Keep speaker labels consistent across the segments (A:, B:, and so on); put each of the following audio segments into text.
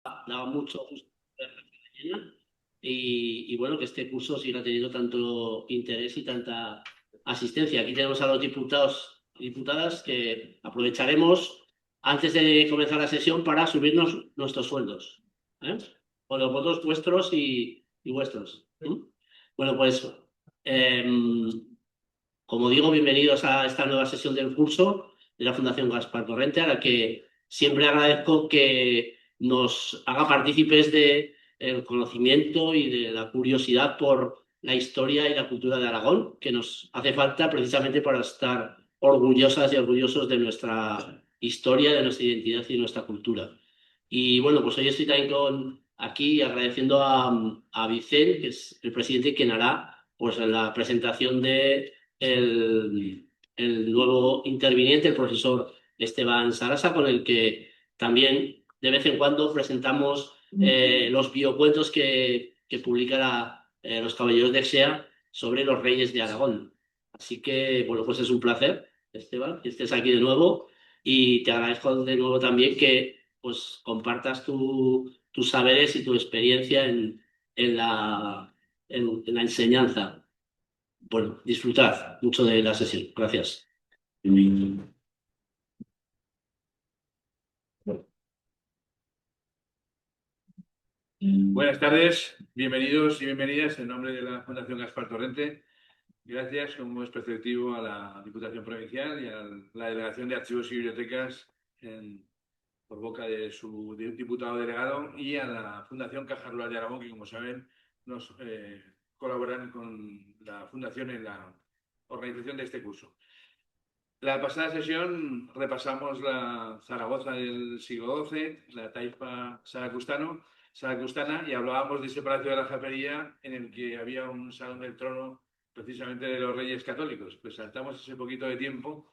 A: daba mucho gusto y bueno, que este curso siga teniendo tanto interés y tanta asistencia. Aquí tenemos a los diputados y diputadas que aprovecharemos antes de comenzar la sesión para subirnos nuestros sueldos, ¿eh? O los votos vuestros y vuestros. Bueno, pues como digo, bienvenidos a esta nueva sesión del curso de la Fundación Gaspar Torrente, a la que siempre agradezco que nos haga partícipes del conocimiento y de la curiosidad por la historia y la cultura de Aragón, que nos hace falta precisamente para estar orgullosas y orgullosos de nuestra historia, de nuestra identidad y de nuestra cultura. Y bueno, pues hoy estoy también aquí agradeciendo a Vicente, que es el presidente, quien hará pues la presentación de el nuevo interviniente, el profesor Esteban Sarasa, con el que también de vez en cuando presentamos los biocuentos que publicará Los Caballeros de Exea sobre los reyes de Aragón. Así que, bueno, pues es un placer, Esteban, que estés aquí de nuevo y te agradezco de nuevo también que pues, compartas tus saberes y tu experiencia en en la enseñanza. Bueno, disfrutad mucho de la sesión. Gracias.
B: Buenas tardes, bienvenidos y bienvenidas en nombre de la Fundación Gaspar Torrente. Gracias, como es preceptivo, a la Diputación Provincial y a la Delegación de Archivos y Bibliotecas por boca de su diputado delegado y a la Fundación Caja Rural de Aragón, que, como saben, nos colaboran con la Fundación en la organización de este curso. La pasada sesión repasamos la Zaragoza del siglo XII, la taifa saracustana, y hablábamos de ese palacio de la Jafería en el que había un salón del trono precisamente de los reyes católicos. Pues saltamos ese poquito de tiempo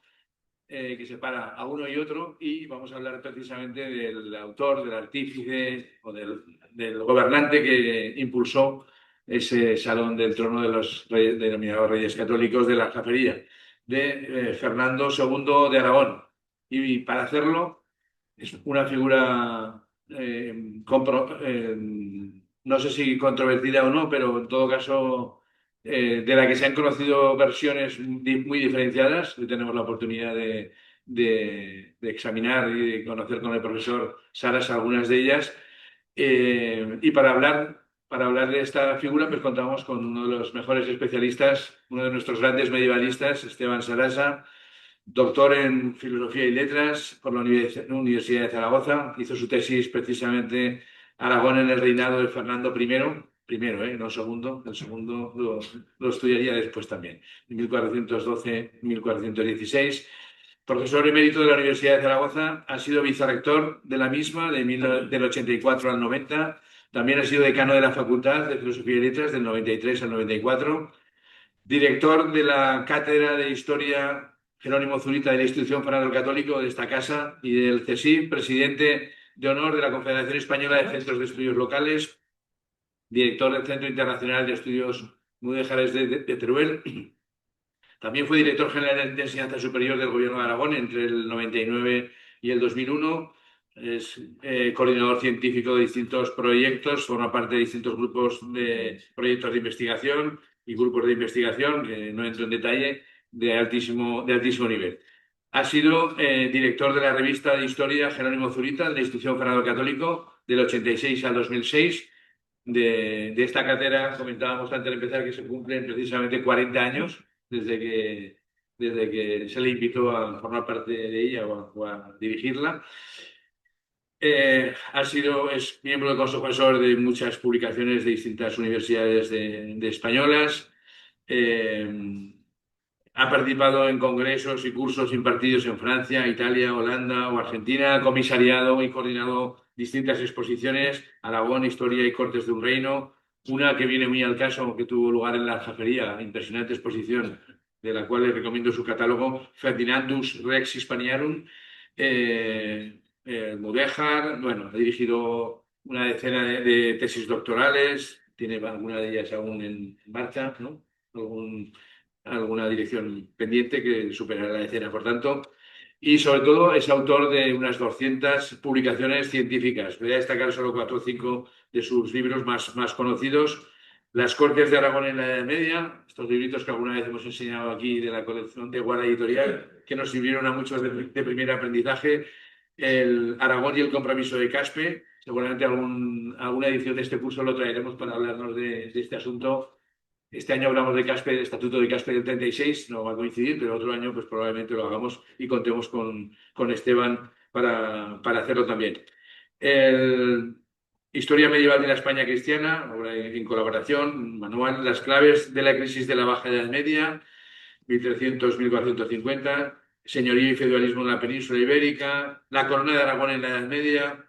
B: que separa a uno y otro y vamos a hablar precisamente del autor, del artífice o del gobernante que impulsó ese salón del trono de los reyes, denominados reyes católicos de la Jafería, de Fernando II de Aragón. Y para hacerlo es una figura, no sé si controvertida o no, pero en todo caso de la que se han conocido versiones muy diferenciadas. Hoy tenemos la oportunidad de examinar y de conocer con el profesor Saras algunas de ellas. Y para hablar de esta figura, pues contamos con uno de los mejores especialistas, uno de nuestros grandes medievalistas, Esteban Sarasa, doctor en Filosofía y Letras por la Universidad de Zaragoza. Hizo su tesis precisamente Aragón en el reinado de Fernando primero, no segundo. El segundo lo estudiaría después también, de 1412-1416. Profesor emérito de la Universidad de Zaragoza, ha sido vicerrector de la misma del 84 al 90. También ha sido decano de la Facultad de Filosofía y Letras del 93 al 94. Director de la Cátedra de Historia Jerónimo Zurita de la Institución Fernando el Católico de esta casa y del CSIC, presidente de honor de la Confederación Española de Centros de Estudios Locales, director del Centro Internacional de Estudios Mudéjares de Teruel. También fue director general de Enseñanza Superior del Gobierno de Aragón entre el 99 y el 2001. Es coordinador científico de distintos proyectos, forma parte de distintos grupos de proyectos de investigación y grupos de investigación, que no entro en detalle, de altísimo nivel. Ha sido director de la revista de historia Jerónimo Zurita de la Institución Fernando Católico del 86 al 2006. De esta cátedra comentábamos antes de empezar que se cumplen precisamente 40 años desde que se le invitó a formar parte de ella o a dirigirla. Es miembro del Consejo Asesor de muchas publicaciones de distintas universidades de españolas. Eh, Ha participado en congresos y cursos impartidos en Francia, Italia, Holanda o Argentina. Ha comisariado y coordinado distintas exposiciones, Aragón, Historia y Cortes de un Reino. Una que viene muy al caso, que tuvo lugar en la Aljafería, impresionante exposición, de la cual les recomiendo su catálogo, Ferdinandus Rex Hispaniarum. Mudéjar, bueno, ha dirigido una decena de tesis doctorales, tiene alguna de ellas aún en marcha, ¿no? Alguna dirección pendiente que superará la decena. Por tanto, y sobre todo es autor de unas 200 publicaciones científicas. Voy a destacar solo 4 o 5 de sus libros más conocidos. Las Cortes de Aragón en la Edad Media, estos libritos que alguna vez hemos enseñado aquí de la colección de Guara Editorial, que nos sirvieron a muchos de primer aprendizaje. El Aragón y el compromiso de Caspe. Seguramente alguna edición de este curso lo traeremos para hablarnos de este asunto. Este año hablamos de Caspe, del Estatuto de Caspe del 36, no va a coincidir, pero otro año pues probablemente lo hagamos y contemos con Esteban para hacerlo también. El Historia medieval de la España cristiana, ahora en colaboración, manual, las claves de la crisis de la Baja Edad Media, 1300-1450, señorío y feudalismo en la península ibérica, la corona de Aragón en la Edad Media,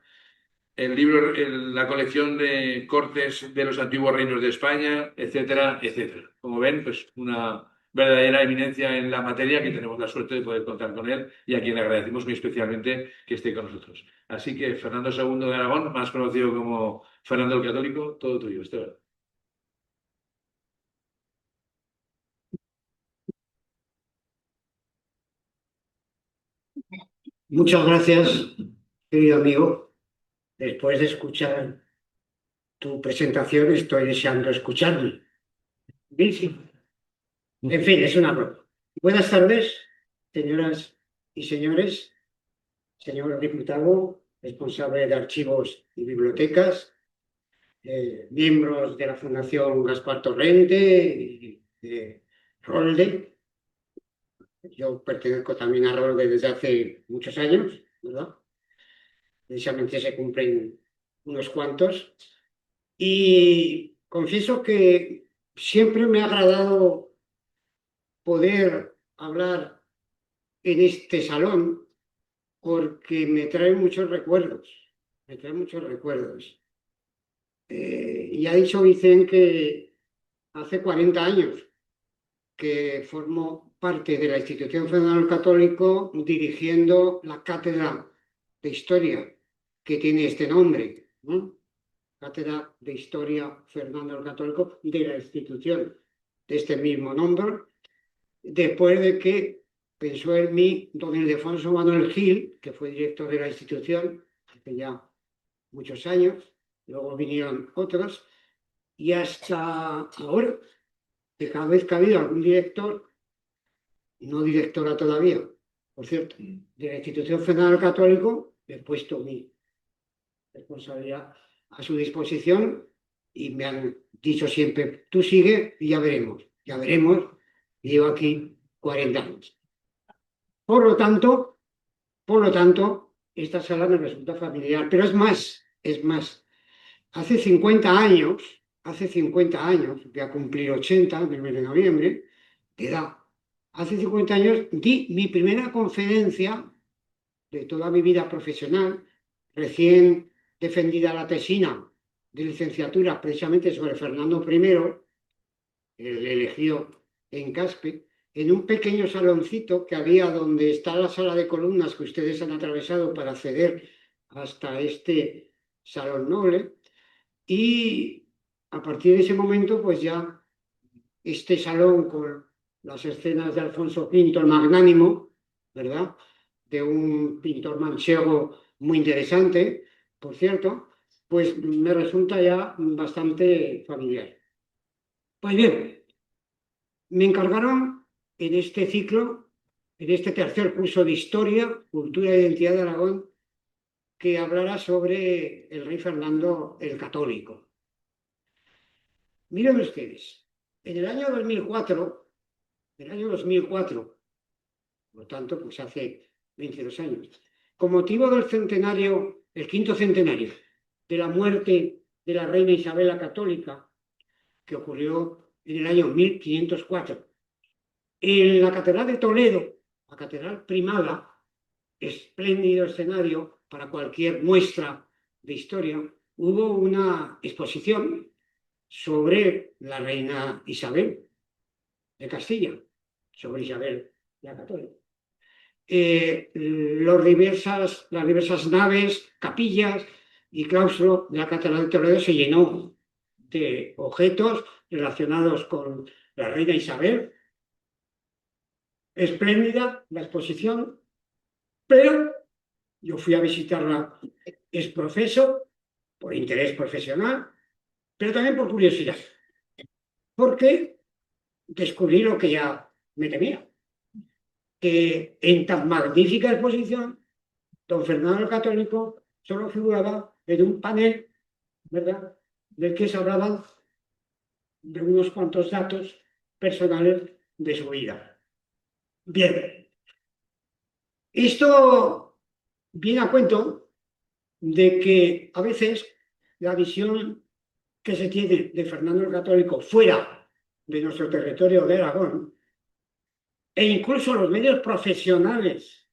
B: el libro, la colección de cortes de los antiguos reinos de España, etcétera, etcétera. Como ven, pues una verdadera eminencia en la materia que tenemos la suerte de poder contar con él y a quien le agradecemos muy especialmente que esté con nosotros. Así que Fernando II de Aragón, más conocido como Fernando el Católico, todo tuyo, Esteban.
C: Muchas gracias, querido amigo. Después de escuchar tu presentación, estoy deseando escucharme. Bien, sí. En fin, es una broma. Buenas tardes, señoras y señores, señor diputado, responsable de archivos y bibliotecas, miembros de la Fundación Gaspar Torrente y de Rolde. Yo pertenezco también a Rolde desde hace muchos años, ¿verdad? Precisamente se cumplen unos cuantos. Y confieso que siempre me ha agradado poder hablar en este salón porque me trae muchos recuerdos, me trae muchos recuerdos. Y ha dicho Vicente que hace 40 años que formó parte de la Institución Federal Católico dirigiendo la cátedra de historia que tiene este nombre, ¿no? Cátedra de Historia Fernando el Católico de la institución de este mismo nombre, después de que pensó en mí don Ildefonso Manuel Gil, que fue director de la institución hace ya muchos años, luego vinieron otros, y hasta ahora, que cada vez que ha habido algún director, no directora todavía, por cierto, de la Institución Federal Católico, he puesto mi responsabilidad a su disposición y me han dicho siempre, tú sigue y ya veremos, llevo aquí 40 años. Por lo tanto, esta sala me resulta familiar, pero es más, hace 50 años, voy a cumplir 80 en el mes de noviembre, de edad, hace 50 años di mi primera conferencia de toda mi vida profesional, recién defendida la tesina de licenciatura precisamente sobre Fernando I, el elegido en Caspe, en un pequeño saloncito que había donde está la sala de columnas que ustedes han atravesado para acceder hasta este salón noble. Y a partir de ese momento, pues ya este salón con las escenas de Alfonso V el Magnánimo, ¿verdad? De un pintor manchego muy interesante, por cierto, pues me resulta ya bastante familiar. Pues bien, me encargaron en este ciclo, en este tercer curso de Historia, Cultura e Identidad de Aragón, que hablara sobre el rey Fernando el Católico. Miren ustedes, en el año 2004, por lo tanto, pues hace 22 años, con motivo del centenario, el quinto centenario de la muerte de la reina Isabel la Católica, que ocurrió en el año 1504, en la Catedral de Toledo, la Catedral Primada, espléndido escenario para cualquier muestra de historia, hubo una exposición sobre la reina Isabel de Castilla, sobre Isabel la Católica. Las diversas naves, capillas y claustro de la Catedral de Toledo se llenó de objetos relacionados con la reina Isabel. Espléndida la exposición, Pero yo fui a visitarla ex profeso, por interés profesional, pero también por curiosidad, porque descubrí lo que ya me temía, que en tan magnífica exposición, don Fernando el Católico solo figuraba en un panel, ¿verdad?, del que se hablaban de unos cuantos datos personales de su vida. Bien, esto viene a cuento de que a veces la visión que se tiene de Fernando el Católico fuera de nuestro territorio de Aragón, e incluso los medios profesionales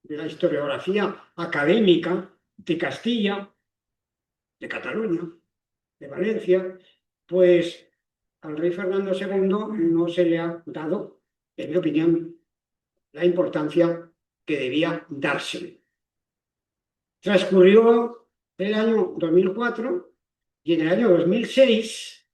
C: de la historiografía académica de Castilla, de Cataluña, de Valencia, pues al rey Fernando II no se le ha dado, en mi opinión, la importancia que debía dársele. Transcurrió el año 2004 y en el año 2006,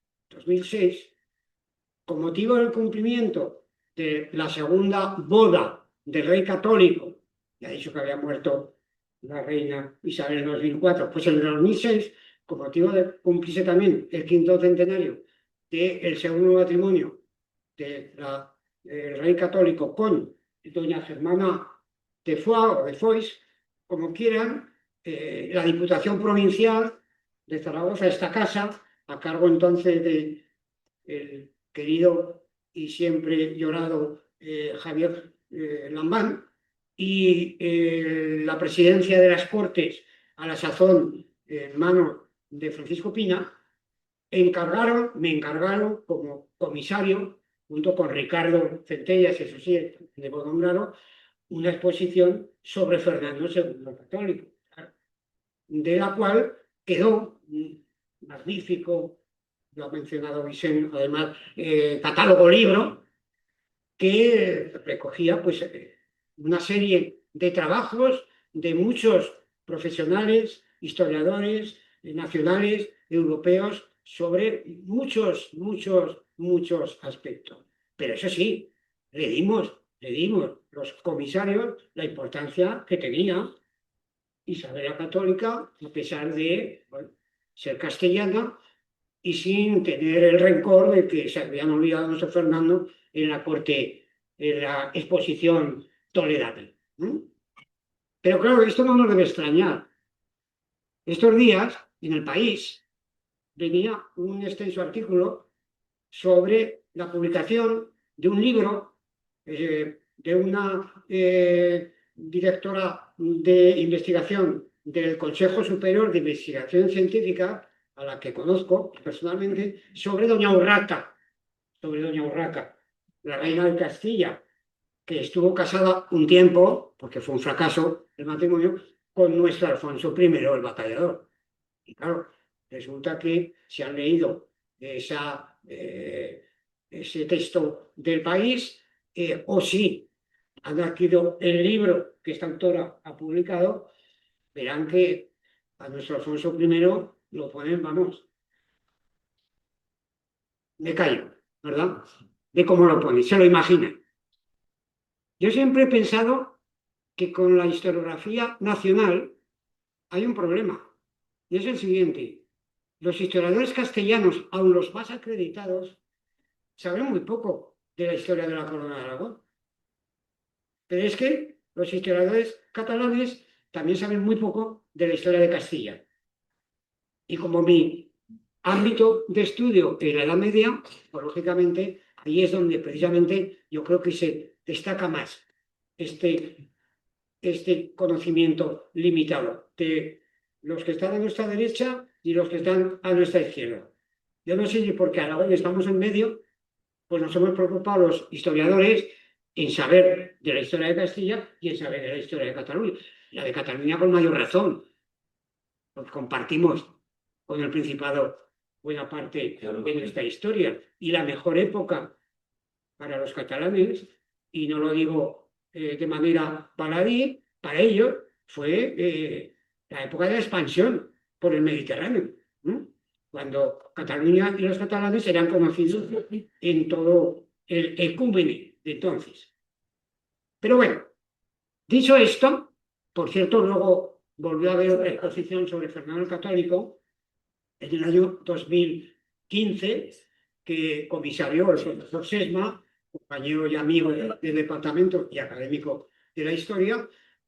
C: con motivo del cumplimiento de la segunda boda del rey católico, ya he dicho que había muerto la reina Isabel en 2004, pues en el 2006, con motivo de cumplirse también el quinto centenario del segundo matrimonio del rey católico con doña Germana de Foix o de Foix, como quieran, la Diputación Provincial de Zaragoza, esta casa, a cargo entonces del querido y siempre llorado Javier Lambán, y la presidencia de las Cortes, a la sazón en manos de Francisco Pina, me encargaron como comisario, junto con Ricardo Centellas, eso sí, debo nombrarlo, una exposición sobre Fernando II el Católico, de la cual quedó un magnífico, lo ha mencionado Vicente, además, catálogo libro, que recogía pues, una serie de trabajos de muchos profesionales, historiadores nacionales, europeos, sobre muchos aspectos. Pero eso sí, le dimos los comisarios la importancia que tenía Isabel la Católica, a pesar de ser castellana y sin tener el rencor de que se habían olvidado de nuestro Fernando en la corte, en la exposición toledana. Pero claro, esto no nos debe extrañar. Estos días, en El País, venía un extenso artículo sobre la publicación de un libro de una directora de investigación del Consejo Superior de Investigación Científica, a la que conozco personalmente, sobre Doña Urraca, la reina de Castilla, que estuvo casada un tiempo, porque fue un fracaso el matrimonio, con nuestro Alfonso I, el batallador. Y claro, resulta que se han leído ese texto del País, o si han adquirido el libro que esta autora ha publicado, verán que a nuestro Alfonso I lo ponen, vamos, me callo, ¿verdad? De cómo lo ponen, se lo imaginan. Yo siempre he pensado que con la historiografía nacional hay un problema, y es el siguiente. Los historiadores castellanos, aun los más acreditados, saben muy poco de la historia de la Corona de Aragón. Pero es que los historiadores catalanes también saben muy poco de la historia de Castilla. Y como mi ámbito de estudio en la Edad Media, pues lógicamente ahí es donde precisamente yo creo que se destaca más este conocimiento limitado de los que están a nuestra derecha y los que están a nuestra izquierda. Yo no sé si porque ahora estamos en medio, pues nos hemos preocupado los historiadores en saber de la historia de Castilla y en saber de la historia de Cataluña. La de Cataluña con mayor razón, porque compartimos con el Principado buena parte de nuestra historia. Y la mejor época para los catalanes, y no lo digo de manera baladí, para ellos fue la época de la expansión por el Mediterráneo, cuando Cataluña y los catalanes eran conocidos en todo el ecúmene de entonces. Pero bueno, dicho esto, Por cierto, luego volvió a haber una exposición sobre Fernando el Católico en el año 2015, que comisarió el profesor Sesma, compañero y amigo del departamento y académico de la historia,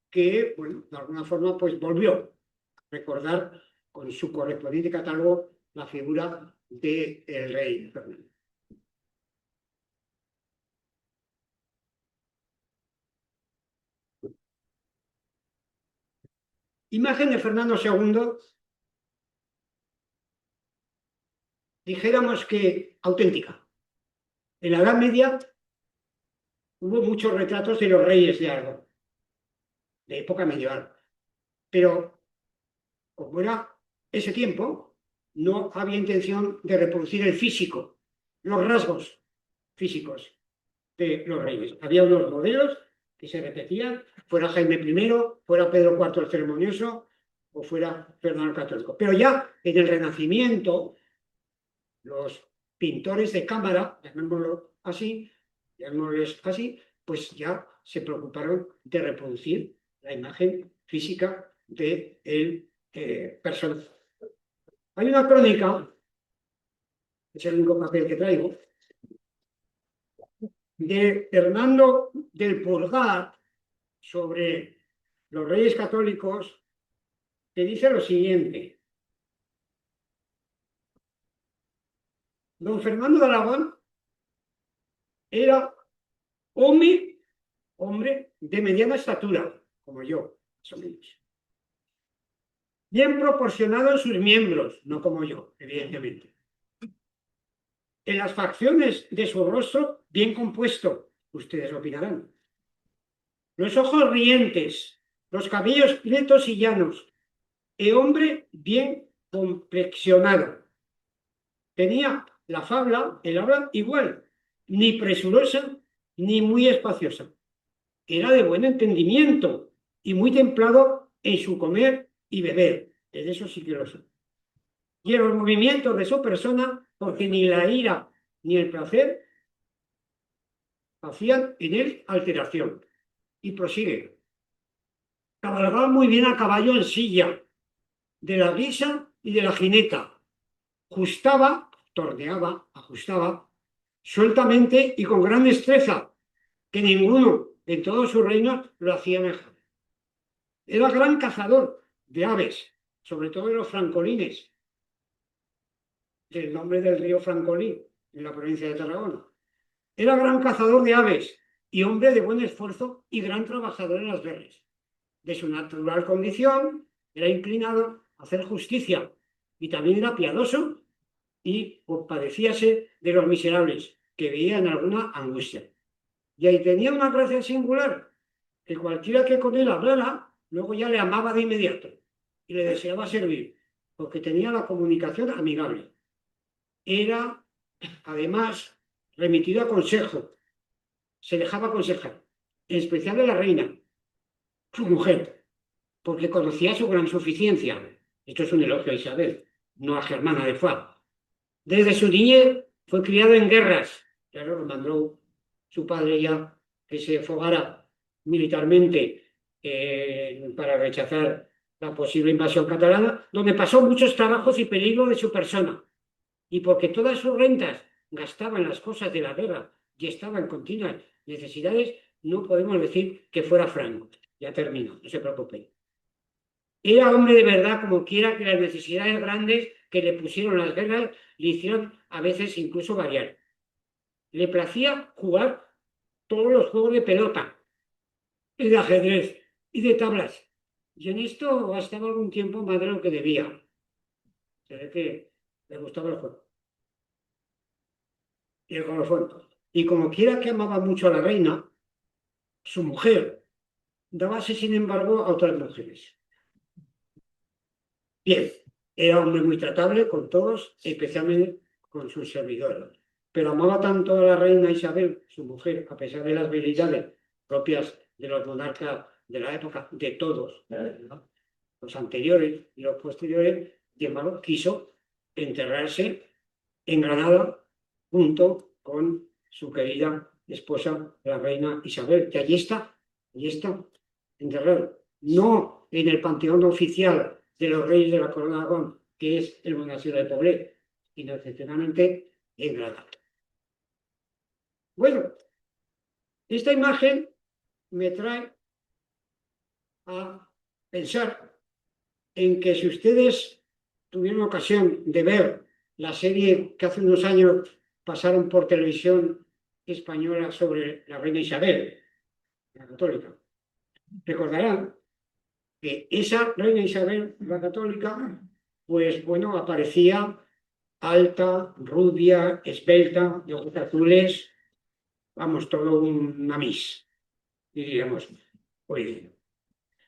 C: que, bueno, de alguna forma, pues volvió a recordar con su correspondiente catálogo la figura del rey Fernando. Imagen de Fernando II, dijéramos que auténtica. En la Edad Media hubo muchos retratos de los reyes de algo, de época medieval, pero como era ese tiempo, no había intención de reproducir el físico, los rasgos físicos de los reyes. Había unos modelos que se repetían, fuera Jaime I, fuera Pedro IV el Ceremonioso o fuera Fernando el Católico. Pero ya en el Renacimiento, los pintores de cámara, llamémosles así, pues ya se preocuparon de reproducir la imagen física del personaje. Hay una crónica, es el único papel que traigo, de Hernando del Pulgar sobre los reyes católicos, que dice lo siguiente. Don Fernando de Aragón era hombre de mediana estatura, como yo, más o menos. Bien proporcionado en sus miembros, no como yo, evidentemente. En las facciones de su rostro, bien compuesto, ustedes lo opinarán. Los ojos rientes, los cabellos prietos y llanos, el hombre bien complexionado. Tenía la fabla, el habla igual, ni presurosa ni muy espaciosa. Era de buen entendimiento y muy templado en su comer y beber. De eso sí que lo sé. Y en los movimientos de su persona, porque ni la ira ni el placer hacían en él alteración. Y prosigue. Cabalgaba muy bien a caballo en silla, de la guisa y de la jineta. Ajustaba, sueltamente y con gran destreza, que ninguno en todos sus reinos lo hacía mejor. Era gran cazador de aves, sobre todo de los francolines, del nombre del río Francolí, en la provincia de Tarragona. Era gran cazador de aves y hombre de buen esfuerzo y gran trabajador en las berres. De su natural condición, era inclinado a hacer justicia y también era piadoso y compadecíase de los miserables que veían alguna angustia. Y ahí tenía una gracia singular, que cualquiera que con él hablara, luego ya le amaba de inmediato y le deseaba servir, porque tenía la comunicación amigable. Era, además, remitido a consejo, se dejaba aconsejar, en especial de la reina, su mujer, porque conocía su gran suficiencia. Esto es un elogio a Isabel, no a Germana de Foix. Desde su niñez fue criado en guerras, claro, lo mandó su padre ya que se fogara militarmente para rechazar la posible invasión catalana, donde pasó muchos trabajos y peligro de su persona. Y porque todas sus rentas gastaban las cosas de la guerra y estaban en continuas necesidades, no podemos decir que fuera franco. Ya termino, no se preocupen. Era hombre de verdad, como quiera que las necesidades grandes que le pusieron las guerras le hicieron a veces incluso variar. Le placía jugar todos los juegos de pelota, y de ajedrez y de tablas. Y en esto gastaba algún tiempo más de lo que debía. Se ve que le gustaba el juego. Y el colofón. Y como quiera que amaba mucho a la reina, su mujer dábase sin embargo a otras mujeres. Bien, era hombre muy tratable con todos, especialmente con sus servidores. Pero amaba tanto a la reina Isabel, su mujer, a pesar de las habilidades propias de los monarcas de la época, de todos, ¿no? Los anteriores y los posteriores, sin embargo, quiso enterrarse en Granada junto con su querida esposa, la reina Isabel, que allí está enterrado. no en el panteón oficial de los reyes de la Corona de Aragón, que es el monasterio de Poblet, sino excepcionalmente en Granada. Bueno, esta imagen me trae a pensar en que si ustedes tuvieron ocasión de ver la serie que hace unos años pasaron por televisión española sobre la reina Isabel, la católica, recordarán que esa reina Isabel, la católica, pues bueno, aparecía alta, rubia, esbelta, de ojos azules, vamos, todo una miss, diríamos. Oye,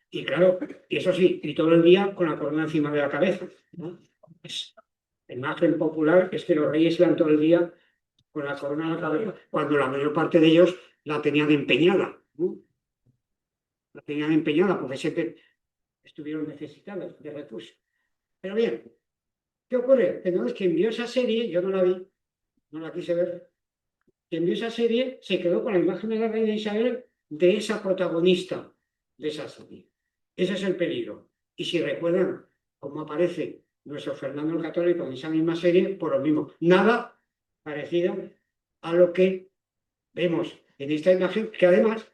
C: y claro, eso sí, y todo el día con la corona encima de la cabeza, ¿no? La imagen popular es que los reyes iban todo el día con la corona en la cabeza, cuando la mayor parte de ellos la tenían empeñada, ¿no? La tenían empeñada porque siempre estuvieron necesitados de recursos. Pero bien, ¿qué ocurre? Que no es quien vio esa serie, yo no la vi, no la quise ver, quien vio esa serie se quedó con la imagen de la reina Isabel de esa protagonista de esa serie. Ese es el peligro. Y si recuerdan cómo aparece nuestro Fernando el Católico en esa misma serie, por lo mismo, nada parecido a lo que vemos en esta imagen, que además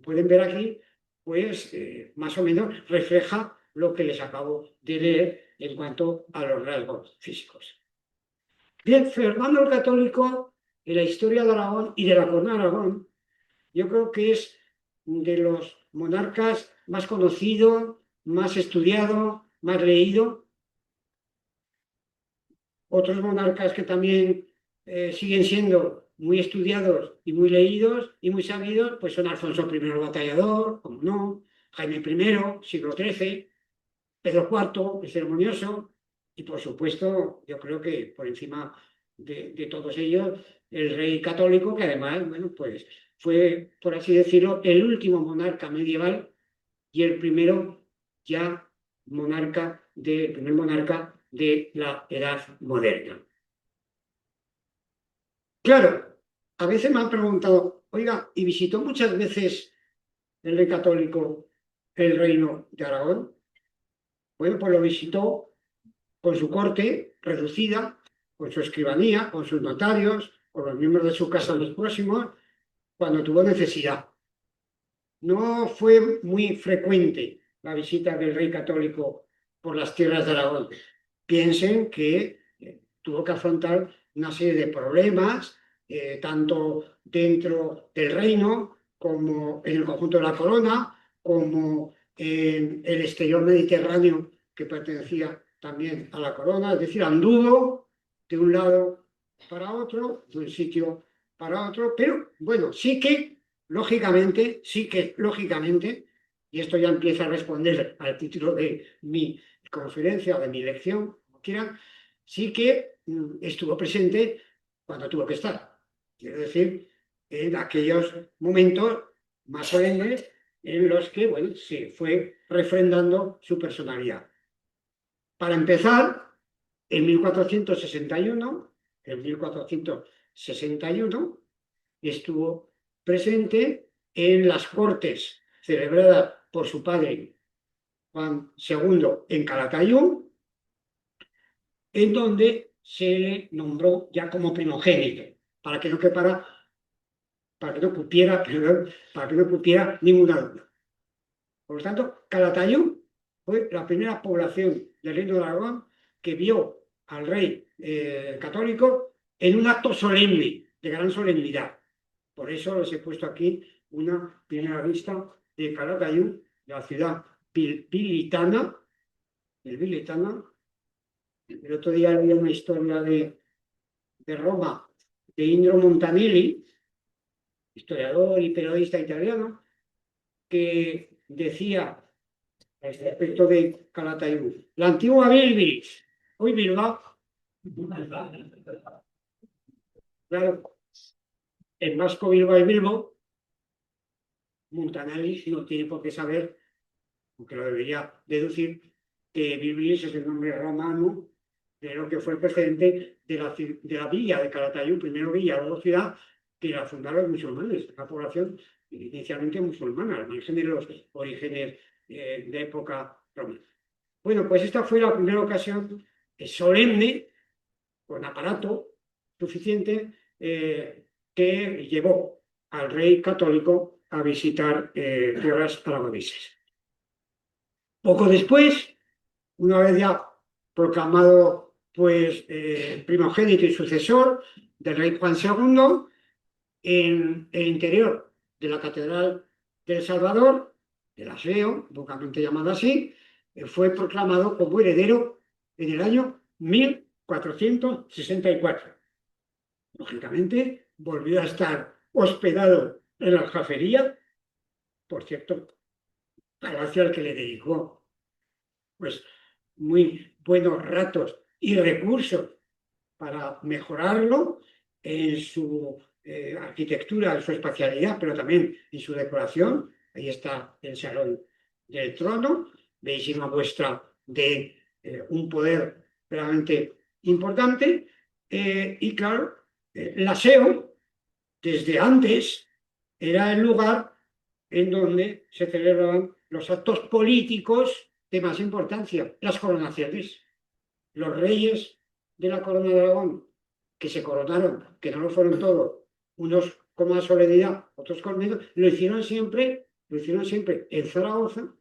C: pueden ver aquí, pues más o menos refleja lo que les acabo de leer en cuanto a los rasgos físicos. Bien, Fernando el Católico, en la historia de Aragón y de la Corona de Aragón, yo creo que es de los monarcas más conocido, más estudiado, más leído. Otros monarcas que también siguen siendo muy estudiados y muy leídos y muy sabidos, pues son Alfonso I el Batallador, como no, Jaime I, siglo XIII, Pedro IV, el Ceremonioso, y por supuesto, yo creo que por encima de todos ellos, el rey católico, que además, bueno, pues fue, por así decirlo, el último monarca medieval y el primero ya primer monarca de la edad moderna. Claro, a veces me han preguntado, oiga, ¿y visitó muchas veces el rey católico el reino de Aragón? Bueno, pues lo visitó con su corte reducida, con su escribanía, con sus notarios, con los miembros de su casa los próximos, cuando tuvo necesidad. No fue muy frecuente la visita del rey católico por las tierras de Aragón. Piensen que tuvo que afrontar una serie de problemas, tanto dentro del reino como en el conjunto de la corona, como en el exterior mediterráneo que pertenecía también a la corona, es decir, anduvo de un lado para otro, de un sitio para otro, pero bueno, lógicamente, y esto ya empieza a responder al título de mi conferencia o de mi lección, como quieran, sí que estuvo presente cuando tuvo que estar. Quiero decir, en aquellos momentos más solemnes en los que, bueno, se fue refrendando su personalidad. Para empezar, en 1461 estuvo presente en las cortes celebradas por su padre Juan II en Calatayud, en donde se le nombró ya como primogénito, para que no cupiera ninguna duda. Por lo tanto, Calatayud fue la primera población del Reino de Aragón que vio al rey católico en un acto solemne, de gran solemnidad. Por eso les he puesto aquí una primera vista de Calatayud, de la ciudad bilitana. El otro día leí una historia de Roma, de Indro Montanelli, historiador y periodista italiano, que decía respecto de Calatayud, la antigua Bilbis, hoy Bilbao. Claro, en vasco Bilbao y Bilbo, Montanelli no tiene por qué saber, aunque lo debería deducir, que Bilbis es el nombre romano de lo que fue el precedente de la villa de Calatayud, primero villa, luego ciudad, que la fundaron los musulmanes, una población inicialmente musulmana, al margen de los orígenes de época romana. Bueno, pues esta fue la primera ocasión solemne, con aparato suficiente, que llevó al rey católico a visitar tierras aragonesas. Poco después, una vez ya proclamado pues primogénito y sucesor del rey Juan II, en el interior de la Catedral del Salvador, de la SEO, vocalmente llamada así, fue proclamado como heredero en el año 1464. Lógicamente, volvió a estar hospedado en la aljafería, por cierto, palacio al que le dedicó pues muy buenos ratos y recursos para mejorarlo en su arquitectura, en su espacialidad, pero también en su decoración. Ahí está el Salón del Trono, bellísima muestra de un poder realmente importante. Y claro, la SEO, desde antes, era el lugar en donde se celebraban los actos políticos de más importancia, las coronaciones. Los reyes de la corona de Aragón, que se coronaron, que no lo fueron todos, unos con más solemnidad, otros con menos, lo hicieron siempre en Zaragoza,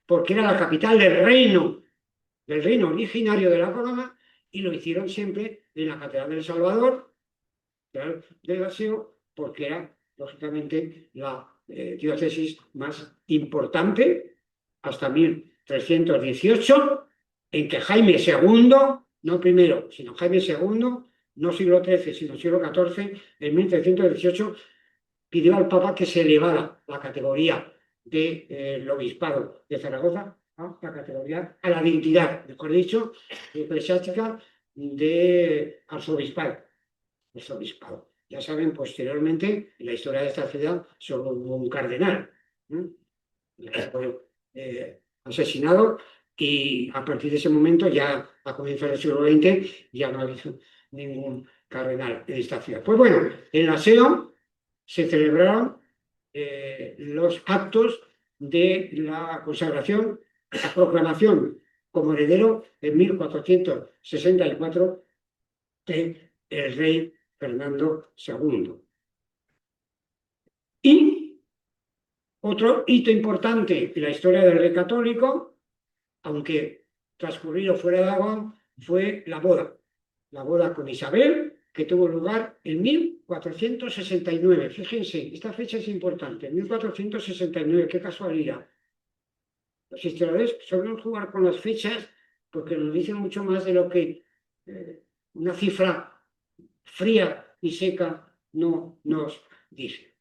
C: porque era la capital del reino originario de la corona, y lo hicieron siempre en la Catedral del Salvador, de la SEO, porque era, lógicamente, la diócesis más importante hasta 1318, en que Jaime II, no primero, sino Jaime II, no siglo XIII, sino siglo XIV, en 1318, pidió al Papa que se elevara la categoría del obispado de Zaragoza a la categoría, a la dignidad, mejor dicho, eclesiástica de arzobispado. Ya saben, posteriormente, en la historia de esta ciudad, solo hubo un cardenal, que fue asesinado, y a partir de ese momento, ya a comienzos del siglo XX, ya no ha habido ningún cardenal en esta ciudad. Pues bueno, en la SEO se celebraron los actos de la consagración, la proclamación como heredero en 1464 del rey Fernando II. Y otro hito importante en la historia del rey católico, aunque transcurrido fuera de Aragón, fue la boda con Isabel, que tuvo lugar en 1469. Fíjense, esta fecha es importante, 1469, qué casualidad. Los historiadores suelen jugar con las fechas porque nos dicen mucho más de lo que una cifra fría y seca no nos dice.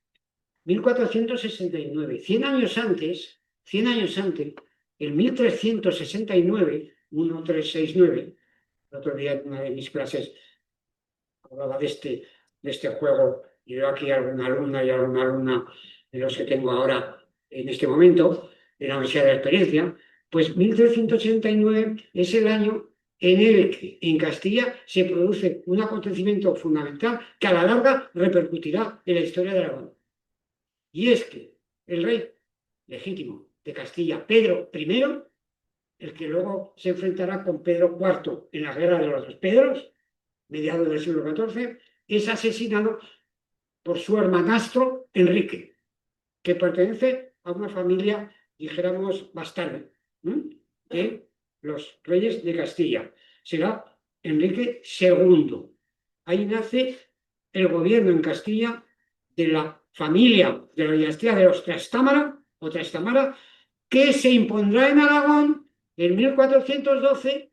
C: 1469, 100 años antes, en 1369, 1369, el otro día en una de mis clases hablaba de este juego, y veo aquí alguna alumna y alguna alumna de los que tengo ahora en este momento, en la Universidad de la Experiencia, pues 1389 es el año en el que en Castilla se produce un acontecimiento fundamental que a la larga repercutirá en la historia de Aragón. Y es que el rey legítimo de Castilla, Pedro I, el que luego se enfrentará con Pedro IV en la guerra de los dos Pedros, mediados del siglo XIV, es asesinado por su hermanastro Enrique, que pertenece a una familia, dijéramos, bastarda, de los reyes de Castilla. Será Enrique II. Ahí nace el gobierno en Castilla de la familia de la dinastía de los Trastámara, que se impondrá en Aragón en 1412,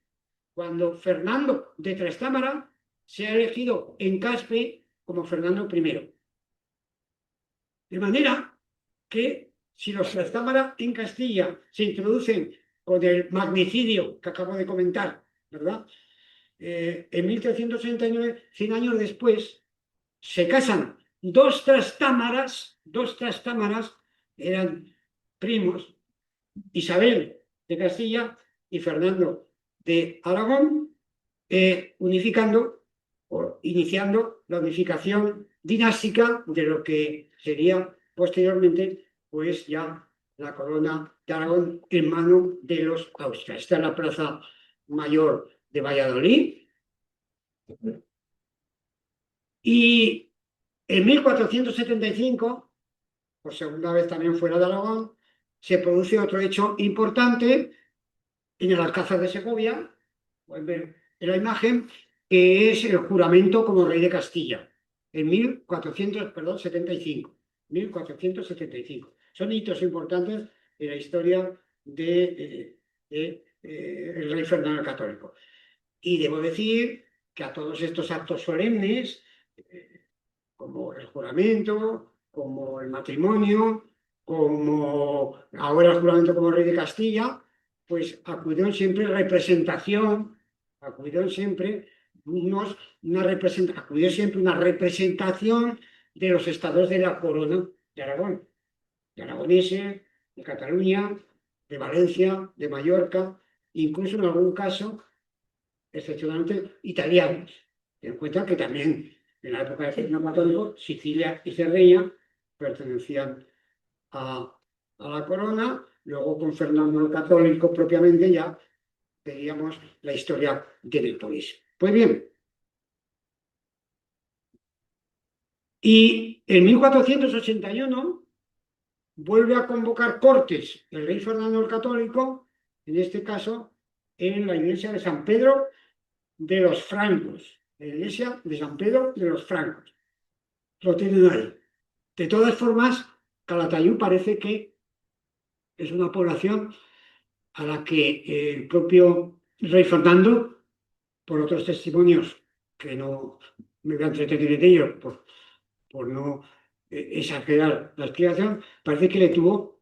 C: cuando Fernando de Trastámara se ha elegido en Caspe como Fernando I. De manera que si los Trastámara en Castilla se introducen con el magnicidio que acabo de comentar, ¿verdad? En 1369, 100 años después, se casan dos Trastámaras, eran primos, Isabel de Castilla y Fernando de Aragón, unificando o iniciando la unificación dinástica de lo que sería posteriormente, pues ya la corona de Aragón en manos de los Austrias. Esta es la Plaza Mayor de Valladolid. Y en 1475, por segunda vez también fuera de Aragón, se produce otro hecho importante en el Alcázar de Segovia, pueden ver en la imagen, que es el juramento como rey de Castilla, en 1475. 1475. Son hitos importantes en la historia el rey Fernando el Católico. Y debo decir que a todos estos actos solemnes, como el juramento, como el matrimonio, como ahora el juramento como rey de Castilla, pues acudieron siempre acudió siempre una representación de los estados de la corona de Aragón, de aragoneses, de Cataluña, de Valencia, de Mallorca, incluso en algún caso, excepcionalmente, italianos. Ten en cuenta que también en la época de Fernando Católico, Sicilia y Cerdeña pertenecían a la corona. Luego con Fernando el Católico propiamente ya veíamos la historia del país. Pues bien, y en 1481 vuelve a convocar cortes el rey Fernando el Católico, en este caso en la iglesia de San Pedro de los Francos, la iglesia de San Pedro de los Francos. Lo tienen ahí. De todas formas, Calatayud parece que es una población a la que el propio rey Fernando, por otros testimonios que no me voy a entretener en ellos por no exagerar la explicación, parece que le tuvo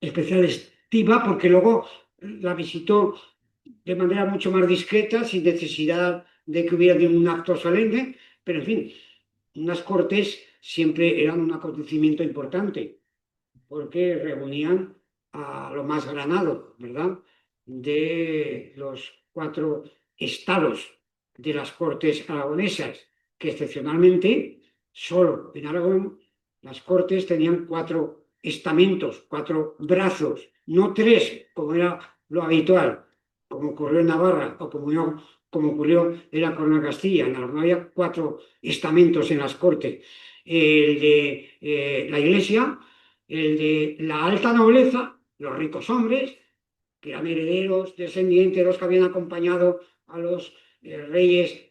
C: especial estima porque luego la visitó de manera mucho más discreta, sin necesidad de que hubiera ningún acto solemne, pero en fin, unas cortes siempre eran un acontecimiento importante, porque reunían a lo más granado, ¿verdad?, de los 4 estados de las cortes aragonesas, que excepcionalmente, solo en Aragón, las cortes tenían 4 estamentos, 4 brazos, no 3, como era lo habitual, como ocurrió en Navarra o como ocurrió en la Corona de Castilla. En Aragón había 4 estamentos en las cortes. El de la Iglesia, el de la alta nobleza, los ricos hombres, que eran herederos, descendientes de los que habían acompañado a los reyes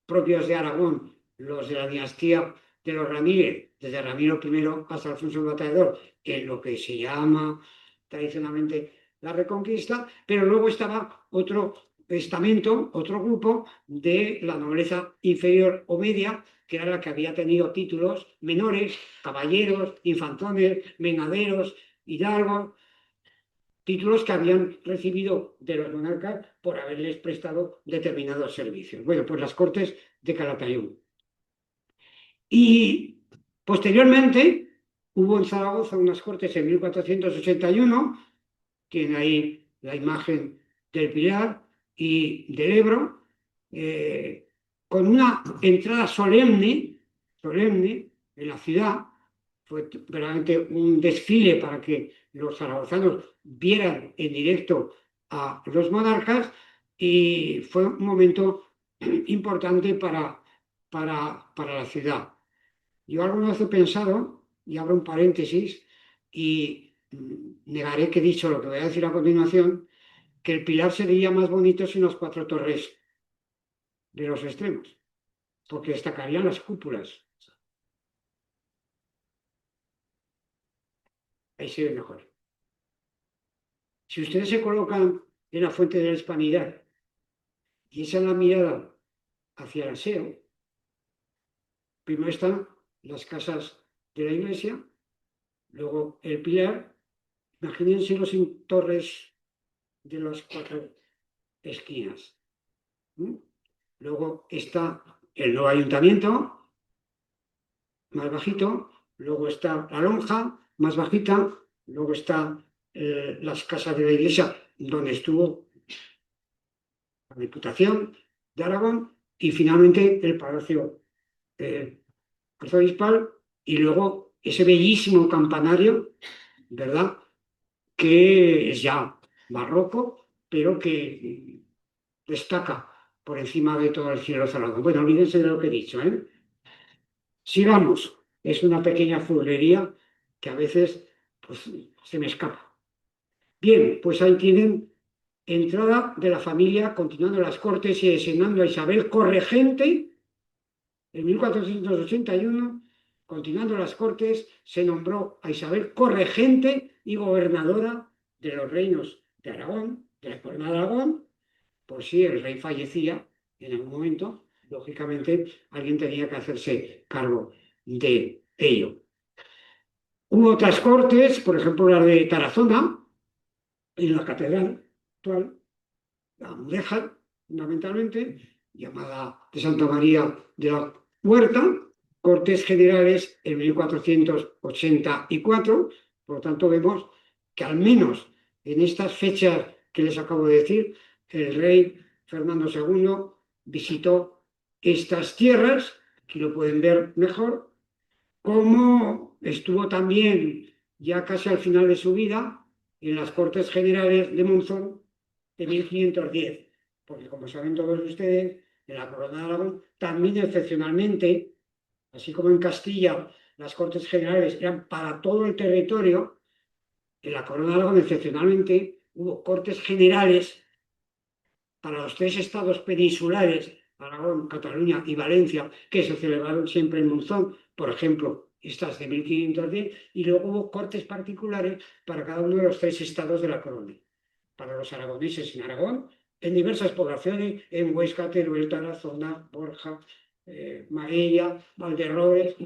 C: propios de Aragón, los de la dinastía de los Ramírez, desde Ramiro I hasta Alfonso el Batallador, en lo que se llama tradicionalmente la Reconquista, pero luego estaba otro estamento, otro grupo de la nobleza inferior o media, que era la que había tenido títulos menores, caballeros, infanzones, mengaderos, hidalgos, títulos que habían recibido de los monarcas por haberles prestado determinados servicios. Bueno, pues las Cortes de Calatayud. Y posteriormente hubo en Zaragoza unas Cortes en 1481, tiene ahí la imagen del Pilar y del Ebro, con una entrada solemne en la ciudad. Fue verdaderamente un desfile para que los zaragozanos vieran en directo a los monarcas, y fue un momento importante para la ciudad. Yo alguna vez he pensado, y abro un paréntesis, y negaré que he dicho lo que voy a decir a continuación, que el Pilar sería más bonito sin las 4 torres de los extremos, porque destacarían las cúpulas. Ahí se ve mejor. Si ustedes se colocan en la fuente de la Hispanidad y echan la mirada hacia el aseo, primero están las casas de la iglesia, luego el Pilar. Imagínenselo sin torres de las 4 esquinas. Luego está el nuevo ayuntamiento, más bajito, luego está la lonja, más bajita, luego están las casas de la iglesia, donde estuvo la Diputación de Aragón, y finalmente el Palacio Arzobispal, y luego ese bellísimo campanario, ¿verdad?, que es ya barroco, pero que destaca por encima de todo el cielo salado. Bueno, olvídense de lo que he dicho, ¿eh? Sigamos. Es una pequeña furrería que a veces pues, se me escapa. Bien, pues ahí tienen entrada de la familia, continuando las cortes y designando a Isabel corregente. En 1481, continuando las cortes, se nombró a Isabel corregente y gobernadora de los reinos de Aragón, de la corona de Aragón, por si el rey fallecía en algún momento, lógicamente alguien tenía que hacerse cargo de ello. Hubo otras cortes, por ejemplo la de Tarazona, en la catedral actual, la Mudéjar, fundamentalmente, llamada de Santa María de la Huerta, Cortes Generales en 1484. Por lo tanto, vemos que al menos en estas fechas que les acabo de decir, el rey Fernando II visitó estas tierras, aquí lo pueden ver mejor, como estuvo también ya casi al final de su vida en las Cortes Generales de Monzón de 1510, porque como saben todos ustedes, en la Corona de Aragón también excepcionalmente, así como en Castilla las Cortes Generales eran para todo el territorio, en la Corona de Aragón excepcionalmente hubo Cortes Generales para los tres estados peninsulares, Aragón, Cataluña y Valencia, que se celebraron siempre en Monzón, por ejemplo, estas de 1510, y luego hubo cortes particulares para cada uno de los tres estados de la corona. Para los aragoneses en Aragón, en diversas poblaciones, en Huesca, Teruel, Tarazona, Borja, Maella, Valderrodes,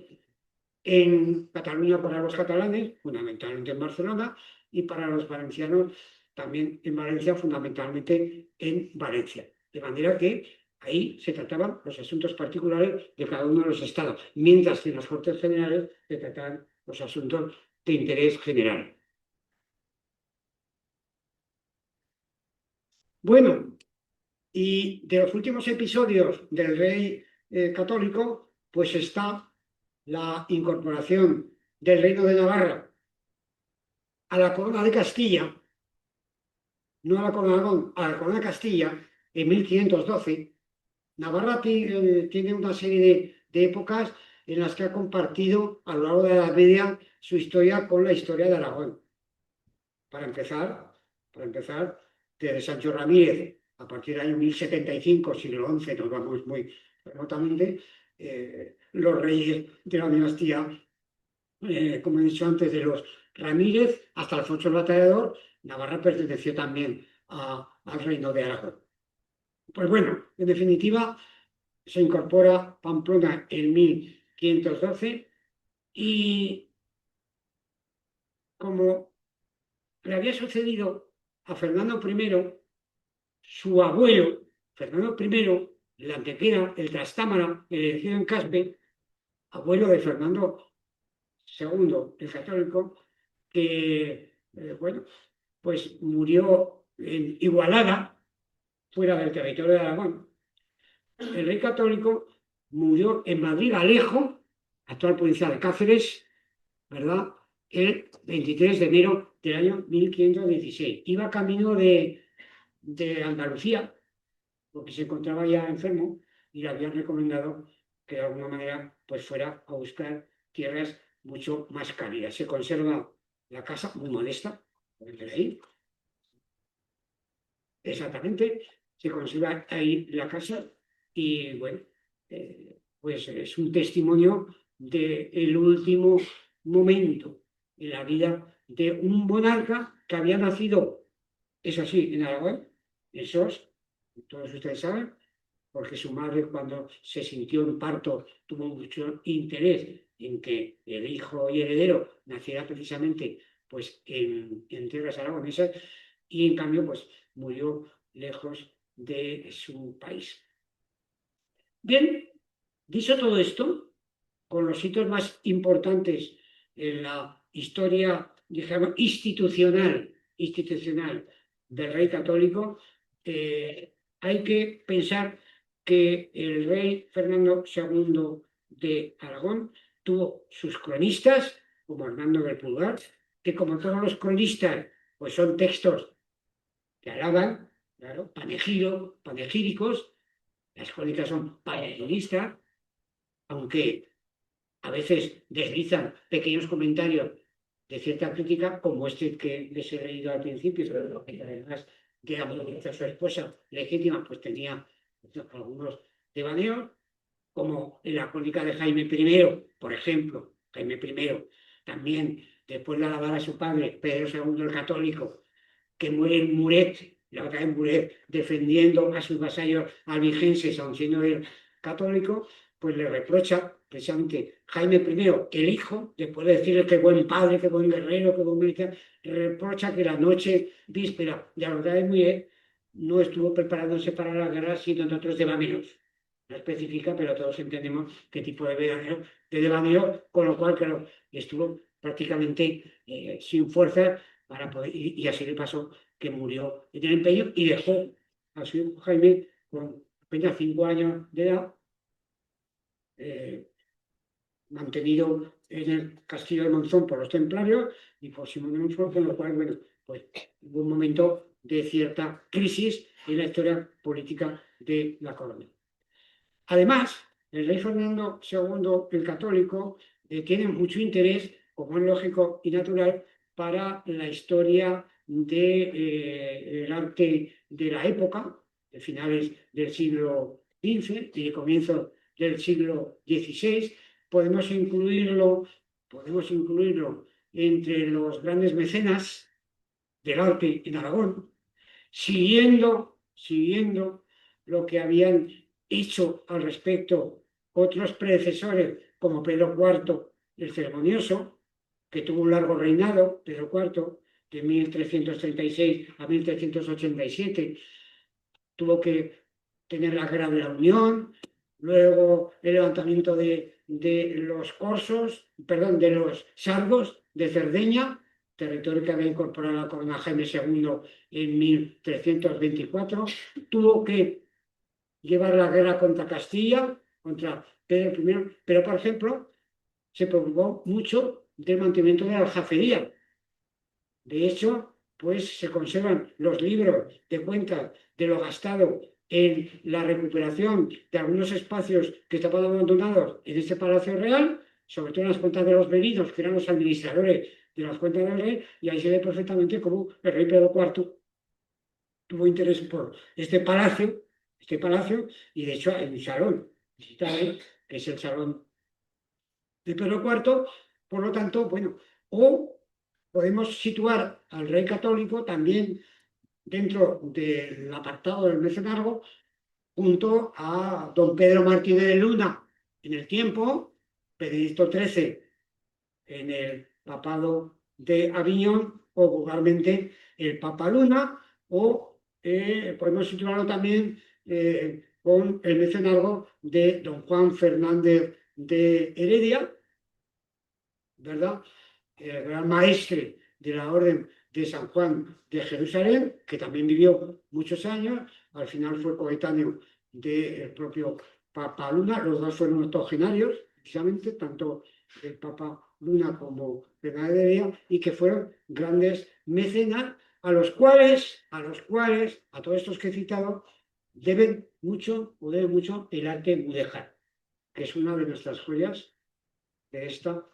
C: en Cataluña para los catalanes, fundamentalmente en Barcelona, y para los valencianos también en Valencia, fundamentalmente en Valencia. De manera que ahí se trataban los asuntos particulares de cada uno de los estados, mientras que en las Cortes Generales se trataban los asuntos de interés general. Bueno, y de los últimos episodios del rey católico, pues está la incorporación del Reino de Navarra a la corona de Castilla, no a la corona de Aragón, a la corona de Castilla en 1512. Navarra tiene una serie de épocas en las que ha compartido a lo largo de la Edad Media su historia con la historia de Aragón. Para empezar, desde Sancho Ramírez, a partir del año 1075, siglo XI, nos vamos muy remotamente, los reyes de la dinastía, como he dicho antes, de los Ramírez hasta Alfonso el Batallador, Navarra perteneció también al reino de Aragón. Pues bueno, en definitiva, se incorpora Pamplona en 1512 y como le había sucedido a Fernando I, su abuelo, Fernando I, el Antequera, el Trastámara, el elegido en Caspe, abuelo de Fernando II, el católico, que, bueno, pues murió en Igualada, fuera del territorio de Aragón. El rey católico murió en Madrid-Alejo, actual provincia de Cáceres, ¿verdad? El 23 de enero del año 1516. Iba camino de Andalucía, porque se encontraba ya enfermo y le habían recomendado que de alguna manera pues fuera a buscar tierras mucho más cálidas. Se conserva la casa muy modesta, ahí. Exactamente, se conserva ahí la casa y bueno, pues es un testimonio del último momento en la vida de un monarca que había nacido, eso sí, en Aragón, en Sos, todos ustedes saben, porque su madre cuando se sintió en parto tuvo mucho interés en que el hijo y heredero naciera precisamente pues, en tierras aragonesas y en cambio pues, murió lejos de su país. Bien, dicho todo esto, con los hitos más importantes en la historia, digamos, institucional del rey católico, hay que pensar que el rey Fernando II de Aragón tuvo sus cronistas, como Hernando del Pulgar, que como todos los cronistas pues son textos que alaban, claro, panegíricos, las crónicas son panegiristas, aunque a veces deslizan pequeños comentarios de cierta crítica, como este que les he leído al principio, pero que además de a su esposa legítima, pues tenía algunos devaneos, como en la crónica de Jaime I, por ejemplo, Jaime I, también después de alabar a su padre, Pedro II el Católico, que muere en Muret, la batalla en Muret, defendiendo a sus vasallos albigenses, aun siendo él católico, pues le reprocha precisamente Jaime I, el hijo, después de decirle que buen padre, que buen guerrero, que buen militar, reprocha que la noche víspera de la batalla de Muret no estuvo preparándose para la guerra, sino en otros devaneos. No especifica, pero todos entendemos qué tipo de devaneo, con lo cual, claro, estuvo prácticamente sin fuerza para poder, y así le pasó que murió en el empeño y dejó a su hijo Jaime con apenas 5 años de edad, mantenido en el castillo de Monzón por los templarios y por Simón de Montfort, con lo cual, bueno, pues hubo un momento de cierta crisis en la historia política de la colonia. Además, el rey Fernando II, el católico, tiene mucho interés, como es lógico y natural, para la historia del arte de la época, de finales del siglo XV y de comienzos del siglo XVI. Podemos incluirlo entre los grandes mecenas del arte en Aragón, siguiendo lo que habían hecho al respecto otros predecesores, como Pedro IV el Ceremonioso, que tuvo un largo reinado, Pedro IV, de 1336 a 1387, tuvo que tener la guerra de la Unión, luego el levantamiento de los corsos, perdón, de los sargos de Cerdeña, territorio que había incorporado la corona Jaime II en 1324, tuvo que llevar la guerra contra Castilla, contra Pedro I, pero por ejemplo se preocupó mucho del mantenimiento de la aljafería. De hecho, pues se conservan los libros de cuentas de lo gastado en la recuperación de algunos espacios que estaban abandonados en este Palacio Real, sobre todo en las cuentas de los venidos, que eran los administradores de las cuentas del rey, y ahí se ve perfectamente cómo el rey Pedro IV tuvo interés por este palacio, y de hecho en mi salón, visitable, que es el salón de Pedro IV, por lo tanto, bueno, o podemos situar al rey católico también dentro del apartado del mecenazgo, junto a don Pedro Martínez de Luna en el tiempo, Benedicto XIII en el papado de Aviñón, o vulgarmente el Papa Luna, o podemos situarlo también con el mecenazgo de don Juan Fernández de Heredia, ¿verdad? El gran maestre de la Orden de San Juan de Jerusalén, que también vivió muchos años, al final fue coetáneo del propio Papa Luna, los dos fueron octogenarios, precisamente, tanto el Papa Luna como Fernández de Heredia, y que fueron grandes mecenas a todos estos que he citado, debe mucho el arte mudéjar, que es una de nuestras joyas de esta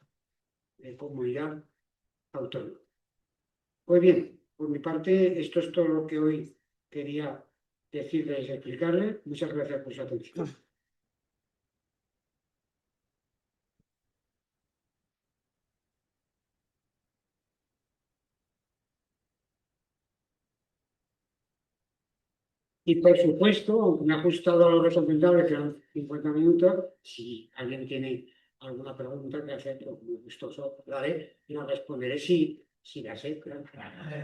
C: comunidad autónoma. Pues bien, por mi parte, esto es todo lo que hoy quería decirles y explicarles. Muchas gracias por su atención. Y por supuesto, aunque me ha ajustado a lo recomendable, que eran 50 minutos, si alguien tiene alguna pregunta que hacer, pues muy gustoso la haré y la responderé si la sé, claro.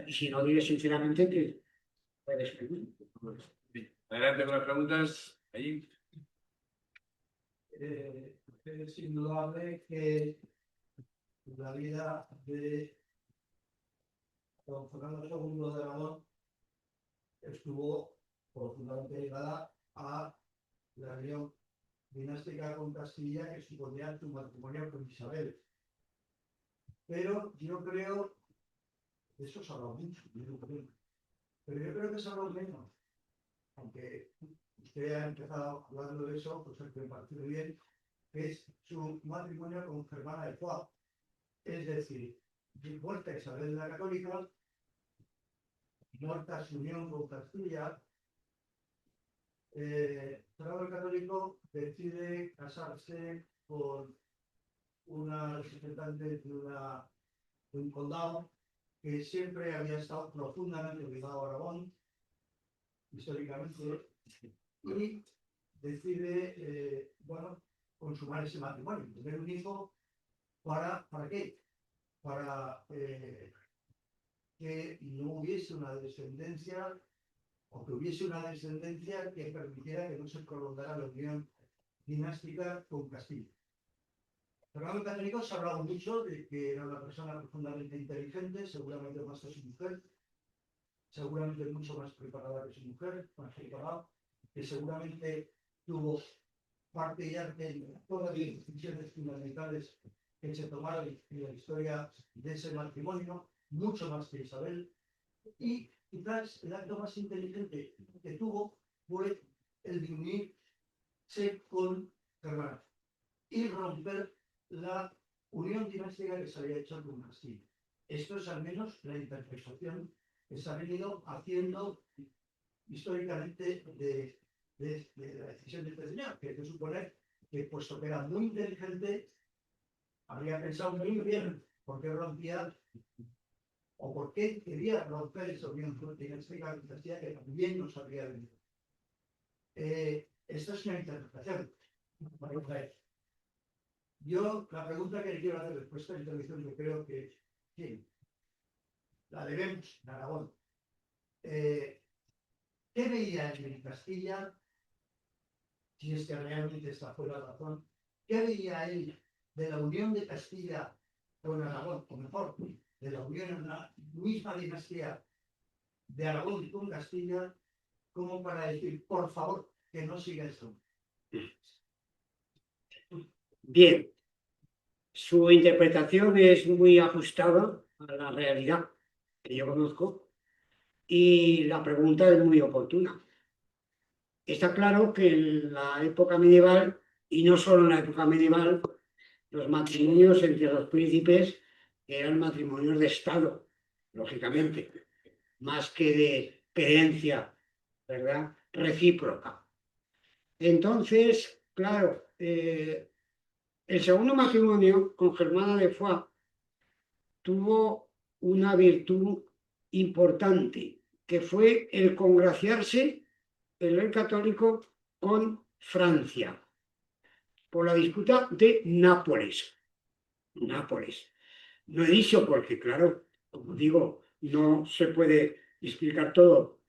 C: Y si no, diré sinceramente que puedes pedir.
B: Adelante con las preguntas. Ahí.
D: Es indudable que la vida de don Fernando II de Aragón estuvo profundamente ligada a la unión dinástica con Castilla, que suponía su matrimonio con Isabel. Pero yo creo de eso se ha hablado mucho, pero yo creo que se ha hablado menos, aunque usted ha empezado hablando de eso, pues el que me parece bien, que es su matrimonio con Germana de Foix, es decir, muerta Isabel la Católica, muerta su unión con Castilla, Fernando el Católico decide casarse con una representante de un condado que siempre había estado profundamente ligado a Aragón, históricamente, y decide, consumar ese matrimonio, tener un hijo. ¿Para qué? Para que no hubiese una descendencia, o que hubiese una descendencia que permitiera que no se prolongara la unión dinástica con Castilla. Fernando Católico se ha hablado mucho de que era una persona profundamente inteligente, seguramente más que su mujer, seguramente mucho más preparada que su mujer, más preparada, que seguramente tuvo parte y arte en todas las decisiones fundamentales que se tomaron en la historia de ese matrimonio, mucho más que Isabel, y quizás el acto más inteligente que tuvo fue el de unirse con Germana y romper la unión dinástica que se había hecho con Castilla. Esto es al menos la interpretación que se ha venido haciendo históricamente de la decisión de este señor, que hay que suponer que, puesto que era muy inteligente, habría pensado muy bien por qué rompía o por qué quería romper esa unión dinástica con Castilla, que también nos habría venido. Esto es una interpretación. Yo, la pregunta que le quiero hacer después de esta intervención, yo creo que sí, la debemos en Aragón. ¿Qué veía él en Castilla? Si es que realmente esta fue la razón. ¿Qué veía él de la unión de Castilla con Aragón? O mejor, de la unión en la misma dinastía de Aragón con Castilla, como para decir, por favor, que no siga esto?
C: Bien, su interpretación es muy ajustada a la realidad que yo conozco y la pregunta es muy oportuna. Está claro que en la época medieval, y no solo en la época medieval, los matrimonios entre los príncipes eran matrimonios de Estado, lógicamente, más que de creencia, ¿verdad?, recíproca. Entonces, claro, el segundo matrimonio con Germana de Foix tuvo una virtud importante, que fue el congraciarse el rey católico con Francia por la disputa de Nápoles. Nápoles. No he dicho porque, claro, como digo, no se puede explicar todo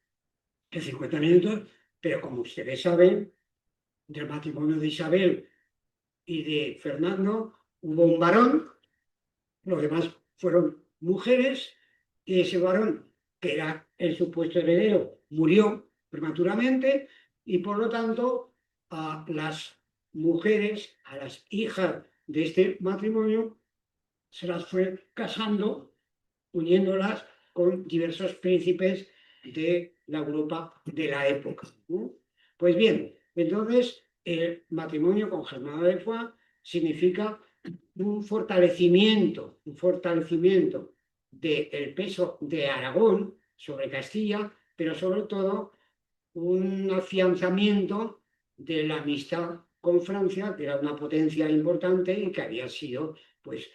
C: en 50 minutos, pero como ustedes saben, del matrimonio de Isabel y de Fernando hubo un varón, los demás fueron mujeres, y ese varón, que era el supuesto heredero, murió prematuramente, y por lo tanto a las mujeres, a las hijas de este matrimonio, se las fue casando, uniéndolas con diversos príncipes de la Europa de la época. Pues bien, entonces el matrimonio con Germana de Foix significa un fortalecimiento del peso de Aragón sobre Castilla, pero sobre todo un afianzamiento de la amistad con Francia, que era una potencia importante y que había sido pues,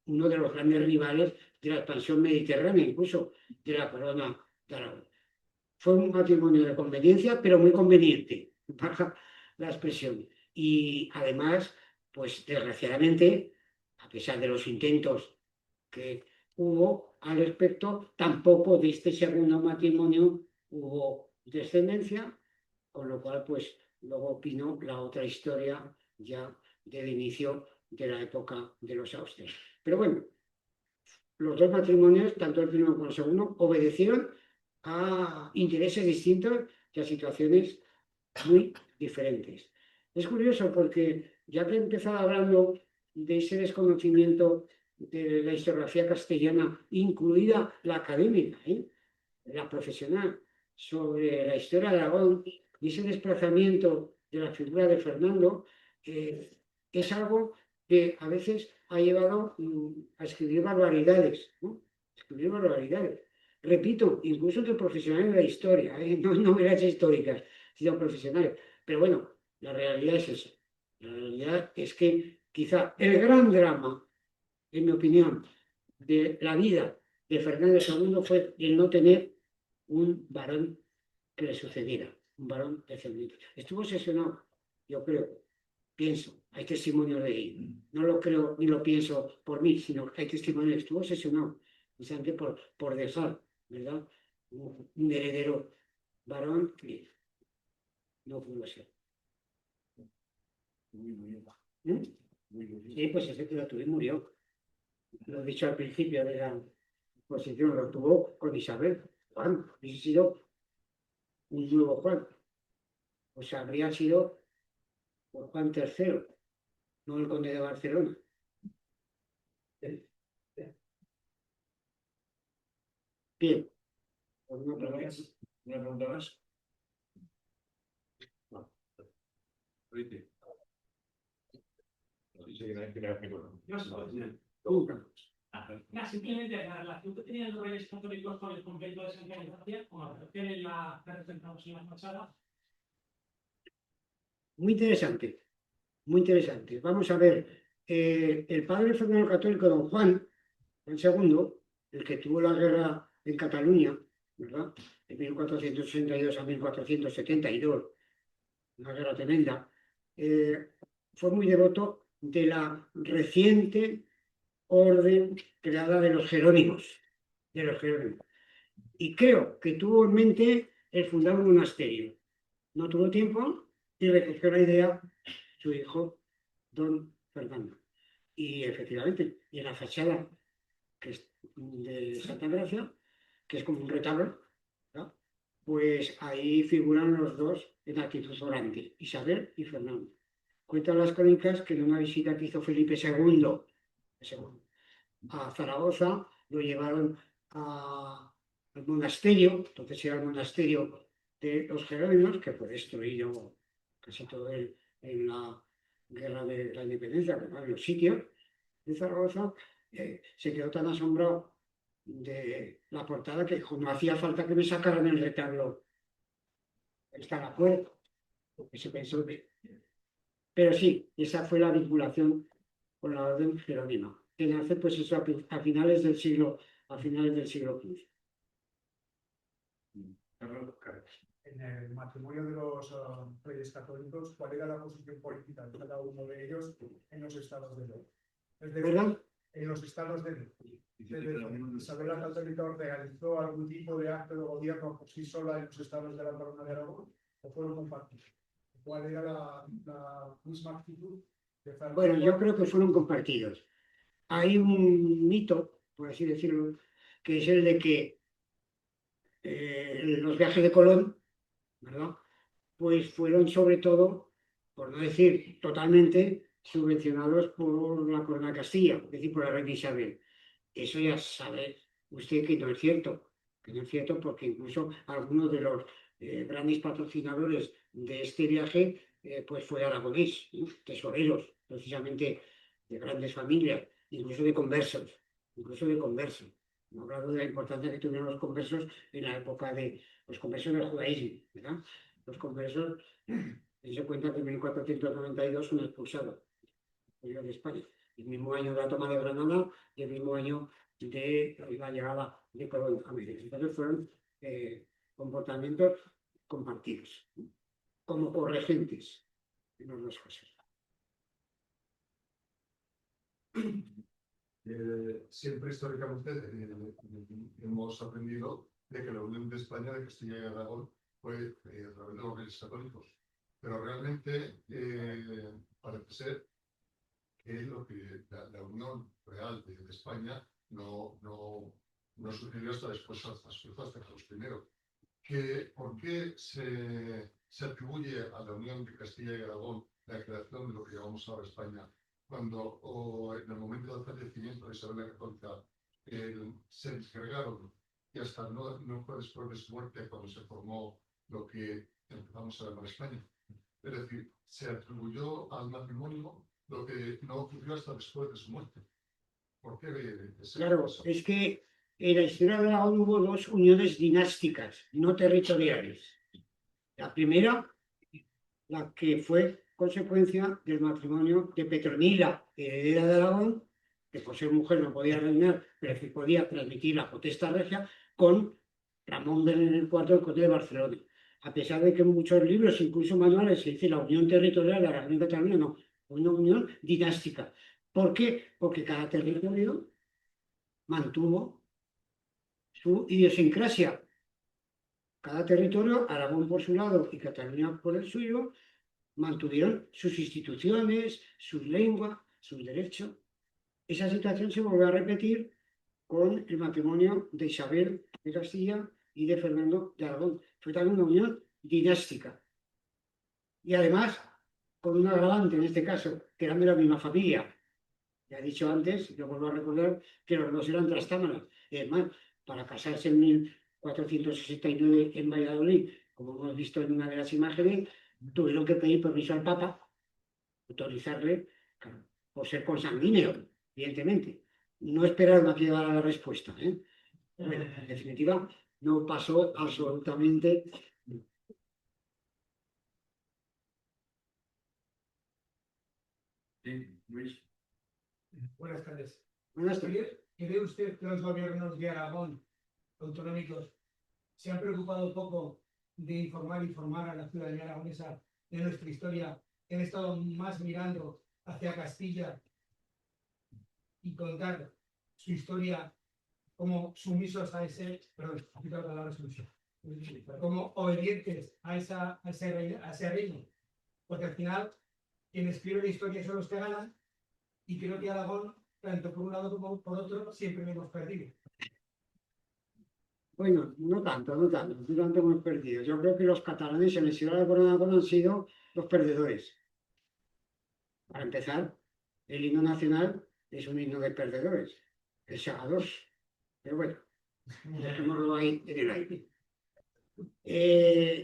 C: uno de los grandes rivales de la expansión mediterránea, incluso de la corona de Aragón. Fue un matrimonio de conveniencia, pero muy conveniente, baja la expresión. Y además, pues desgraciadamente, a pesar de los intentos que hubo al respecto, tampoco de este segundo matrimonio hubo descendencia, con lo cual, pues luego opinó la otra historia ya del inicio de la época de los Austrias. Pero bueno, los dos matrimonios, tanto el primero como el segundo, obedecieron a intereses distintos y a situaciones muy diferentes. Es curioso porque ya que he empezado hablando de ese desconocimiento de la historiografía castellana, incluida la académica, la profesional, sobre la historia de Aragón y ese desplazamiento de la figura de Fernando, es algo que a veces ha llevado a escribir barbaridades, ¿no? Escribir barbaridades. Repito, incluso entre profesionales de la historia, no novelas históricas, sino profesionales. Pero bueno, la realidad es esa. La realidad es que quizá el gran drama, en mi opinión, de la vida de Fernando II fue el no tener un varón que le sucediera, un varón descendiente. Estuvo obsesionado, yo creo, pienso, hay testimonios de ello. No lo creo ni lo pienso por mí, sino que hay testimonios. Estuvo obsesionado, precisamente por dejar, ¿verdad? Un heredero varón que no pudo ser. ¿Mm? Sí, pues ese que lo tuvo y murió. Lo he dicho al principio de la exposición, lo tuvo con Isabel. Juan, hubiese sido un nuevo Juan. O sea, habría sido por Juan III, no el conde de Barcelona. Bien, ¿alguna pregunta?
B: ¿Una pregunta más?
C: No.
B: Oíste.
C: Nunca.
E: Simplemente la relación que tenían los reyes católicos con el convento de Santa Ignacia, como la relación en la que representamos en la fachada.
C: Muy interesante, muy interesante. Vamos a ver, el padre Fernando Católico, don Juan II, el que tuvo la guerra en Cataluña, ¿verdad? De 1462 a 1472, una guerra tremenda, fue muy devoto de la reciente orden creada de los Jerónimos, Y creo que tuvo en mente el fundar un monasterio. No tuvo tiempo y recogió la idea su hijo, don Fernando. Y efectivamente, y en la fachada que es de Santa Gracia, que es como un retablo, ¿no? Pues ahí figuran los dos en actitud orante, Isabel y Fernando. Cuentan las crónicas que en una visita que hizo Felipe II a Zaragoza, lo llevaron al monasterio, entonces era el monasterio de los Jerónimos, que fue destruido casi todo en la guerra de la independencia, en los sitios de Zaragoza. Se quedó tan asombrado de la portada que dijo, no hacía falta que me sacaran el retablo, está la puerta, porque se pensó que... Pero sí, esa fue la vinculación con la orden jerónima, que nace pues eso a finales del siglo XV.
D: En el matrimonio de los reyes católicos, ¿cuál era la posición política de cada uno de ellos en los estados de ley? Es decir,
C: ¿Verdad?
D: en los estados de ley. ¿Isabel la Católica realizó algún tipo de acto de gobierno por sí sola en los estados de la Corona de Aragón o fueron compartidos? ¿Cuál era la misma actitud de Fernando?
C: Bueno, yo creo que fueron compartidos. Hay un mito, por así decirlo, que es el de que los viajes de Colón, ¿verdad? Pues fueron sobre todo, por no decir totalmente, subvencionados por la Corona de Castilla, es decir, por la reina Isabel. Eso ya sabe usted que no es cierto porque incluso algunos de los grandes patrocinadores de este viaje pues fue aragonés, ¿no? Tesoreros, precisamente de grandes familias, incluso de conversos. No hablado de la importancia que tuvieron los conversos en la época de los conversos del judaísmo, ¿verdad? Los conversos, se cuenta que en 1492 son expulsados de España. El mismo año de la toma de Granada y el mismo año de la llegada de Colón a América. Entonces fueron comportamientos compartidos, como corregentes en los dos casos.
F: Siempre históricamente hemos aprendido de que la unión de España, de Castilla y Aragón, fue a través de los reyes católicos. Pero realmente parece ser que lo que la unión real de España no sucedió hasta después, hasta Carlos I. ¿Por qué se atribuye a la unión de Castilla y Aragón la creación de lo que llamamos ahora España cuando o en el momento del fallecimiento de Isabel la Católica se descargaron y hasta no fue después de su muerte cuando se formó lo que empezamos a llamar España. Es decir, se atribuyó al matrimonio lo que no ocurrió hasta después de su muerte. ¿Por qué?
C: Claro, es que en la historia de Aragón hubo dos uniones dinásticas, no territoriales. La primera, la que fue consecuencia del matrimonio de Petronila, heredera de Aragón, que por ser mujer no podía reinar, pero que podía transmitir la potestad regia, con Ramón del IV, el conde de Barcelona. A pesar de que en muchos libros, incluso manuales, se dice la unión territorial de Aragón y Cataluña, no, una unión dinástica. ¿Por qué? Porque cada territorio mantuvo su idiosincrasia. Cada territorio, Aragón por su lado y Cataluña por el suyo, mantuvieron sus instituciones, sus lenguas, sus derechos. Esa situación se volvió a repetir con el matrimonio de Isabel de Castilla y de Fernando de Aragón. Fue también una unión dinástica. Y además, con un agravante en este caso, que eran de la misma familia. Ya he dicho antes, yo vuelvo a recordar que los dos eran trastámaras. Y además, para casarse en 1469 en Valladolid, como hemos visto en una de las imágenes, tuvieron que pedir permiso al Papa, autorizarle, claro, por ser consanguíneo, evidentemente. No esperaron a que llegara la respuesta. Bueno, en definitiva, no pasó absolutamente.
B: Sí, Luis.
G: Buenas tardes.
C: Buenas tardes.
G: ¿Cree usted que los gobiernos de Aragón autonómicos se han preocupado poco de informar a la ciudadanía aragonesa de nuestra historia? Han estado más mirando hacia Castilla y contar su historia como sumisos a ese, perdón, la resolución, como obedientes a ese reino, porque al final quienes escriben la historia son los que ganan, y creo que Aragón, tanto por un lado como por otro, siempre lo hemos perdido.
C: Bueno, no tanto hemos perdido. Yo creo que los catalanes en la historia de Aragón han sido los perdedores. Para empezar, el himno nacional es un himno de perdedores, el segador. Pero bueno, dejémoslo ahí en el aire.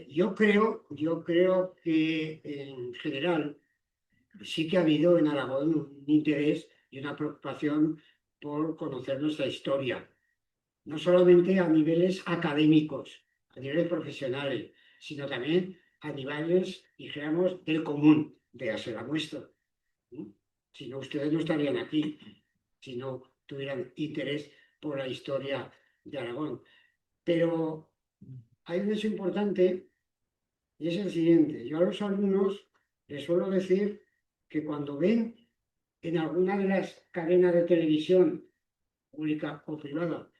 C: Yo creo que en general sí que ha habido en Aragón un interés y una preocupación por conocer nuestra historia, no solamente a niveles académicos, a niveles profesionales, sino también a niveles, dijéramos, del común, de hacer la muestra. Si no, ustedes no estarían aquí si no tuvieran interés por la historia de Aragón. Pero hay un hecho importante y es el siguiente. Yo a los alumnos les suelo decir que cuando ven en alguna de las cadenas de televisión, pública o privada,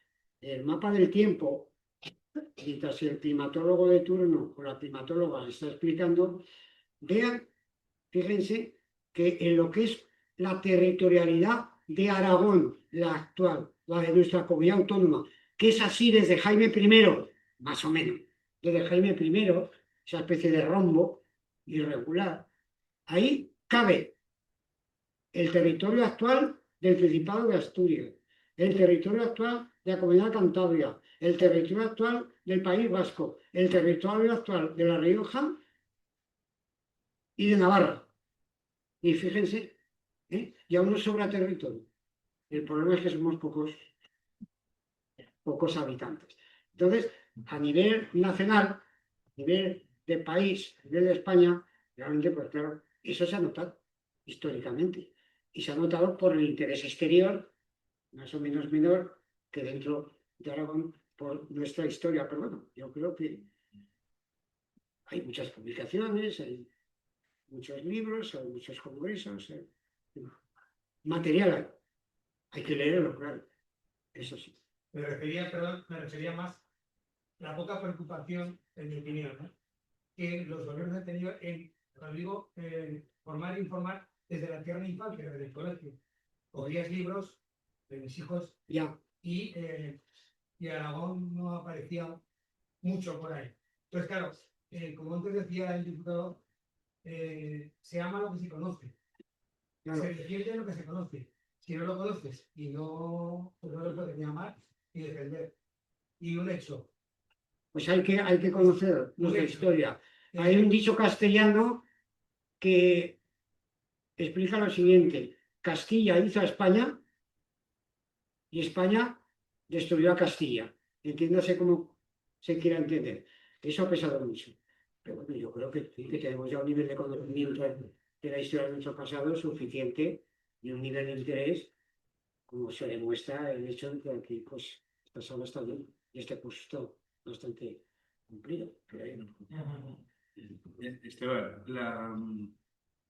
C: el mapa del tiempo, mientras el climatólogo de turno o la climatóloga le está explicando, vean, fíjense, que en lo que es la territorialidad de Aragón, la actual, la de nuestra comunidad autónoma, que es así desde Jaime I, más o menos, desde Jaime I, esa especie de rombo irregular, ahí cabe el territorio actual del Principado de Asturias, el territorio actual de la Comunidad Cantabria, el territorio actual del País Vasco, el territorio actual de La Rioja y de Navarra. Y fíjense, y aún nos sobra territorio. El problema es que somos pocos habitantes. Entonces, a nivel nacional, a nivel de país, a nivel de España, realmente, pues claro, eso se ha notado históricamente. Y se ha notado por el interés exterior, más o menos menor, que dentro de Aragón, por nuestra historia. Pero bueno, yo creo que hay muchas publicaciones, hay muchos libros, hay muchos congresos, material hay que leerlo, claro, eso sí.
G: Me refería más a la poca preocupación, en mi opinión, ¿no?, que los gobiernos han tenido en, cuando digo, formar e informar desde la tierna infancia, desde el colegio. Cogías libros de mis hijos
C: Ya.
G: y Aragón no aparecía mucho por ahí. Entonces, claro, como antes decía el diputado, se ama lo que se conoce.
C: Claro.
G: Se defiende lo que se conoce. Si no lo conoces y no, pues no lo puedes llamar y defender. Y un hecho.
C: Pues hay que conocer nuestra historia. Hay un
G: Eh,
C: dicho castellano que explica lo siguiente: Castilla hizo a España y España destruyó a Castilla. Entiéndase cómo se quiera entender. Eso ha pesado mucho. Pero bueno, yo creo que, sí, que tenemos ya un nivel de conocimiento de la historia de nuestro pasado suficiente y un nivel de interés, como se demuestra el hecho de que aquí, pues, esta sala está bien y este curso está bastante cumplido. Creo.
B: Esteban,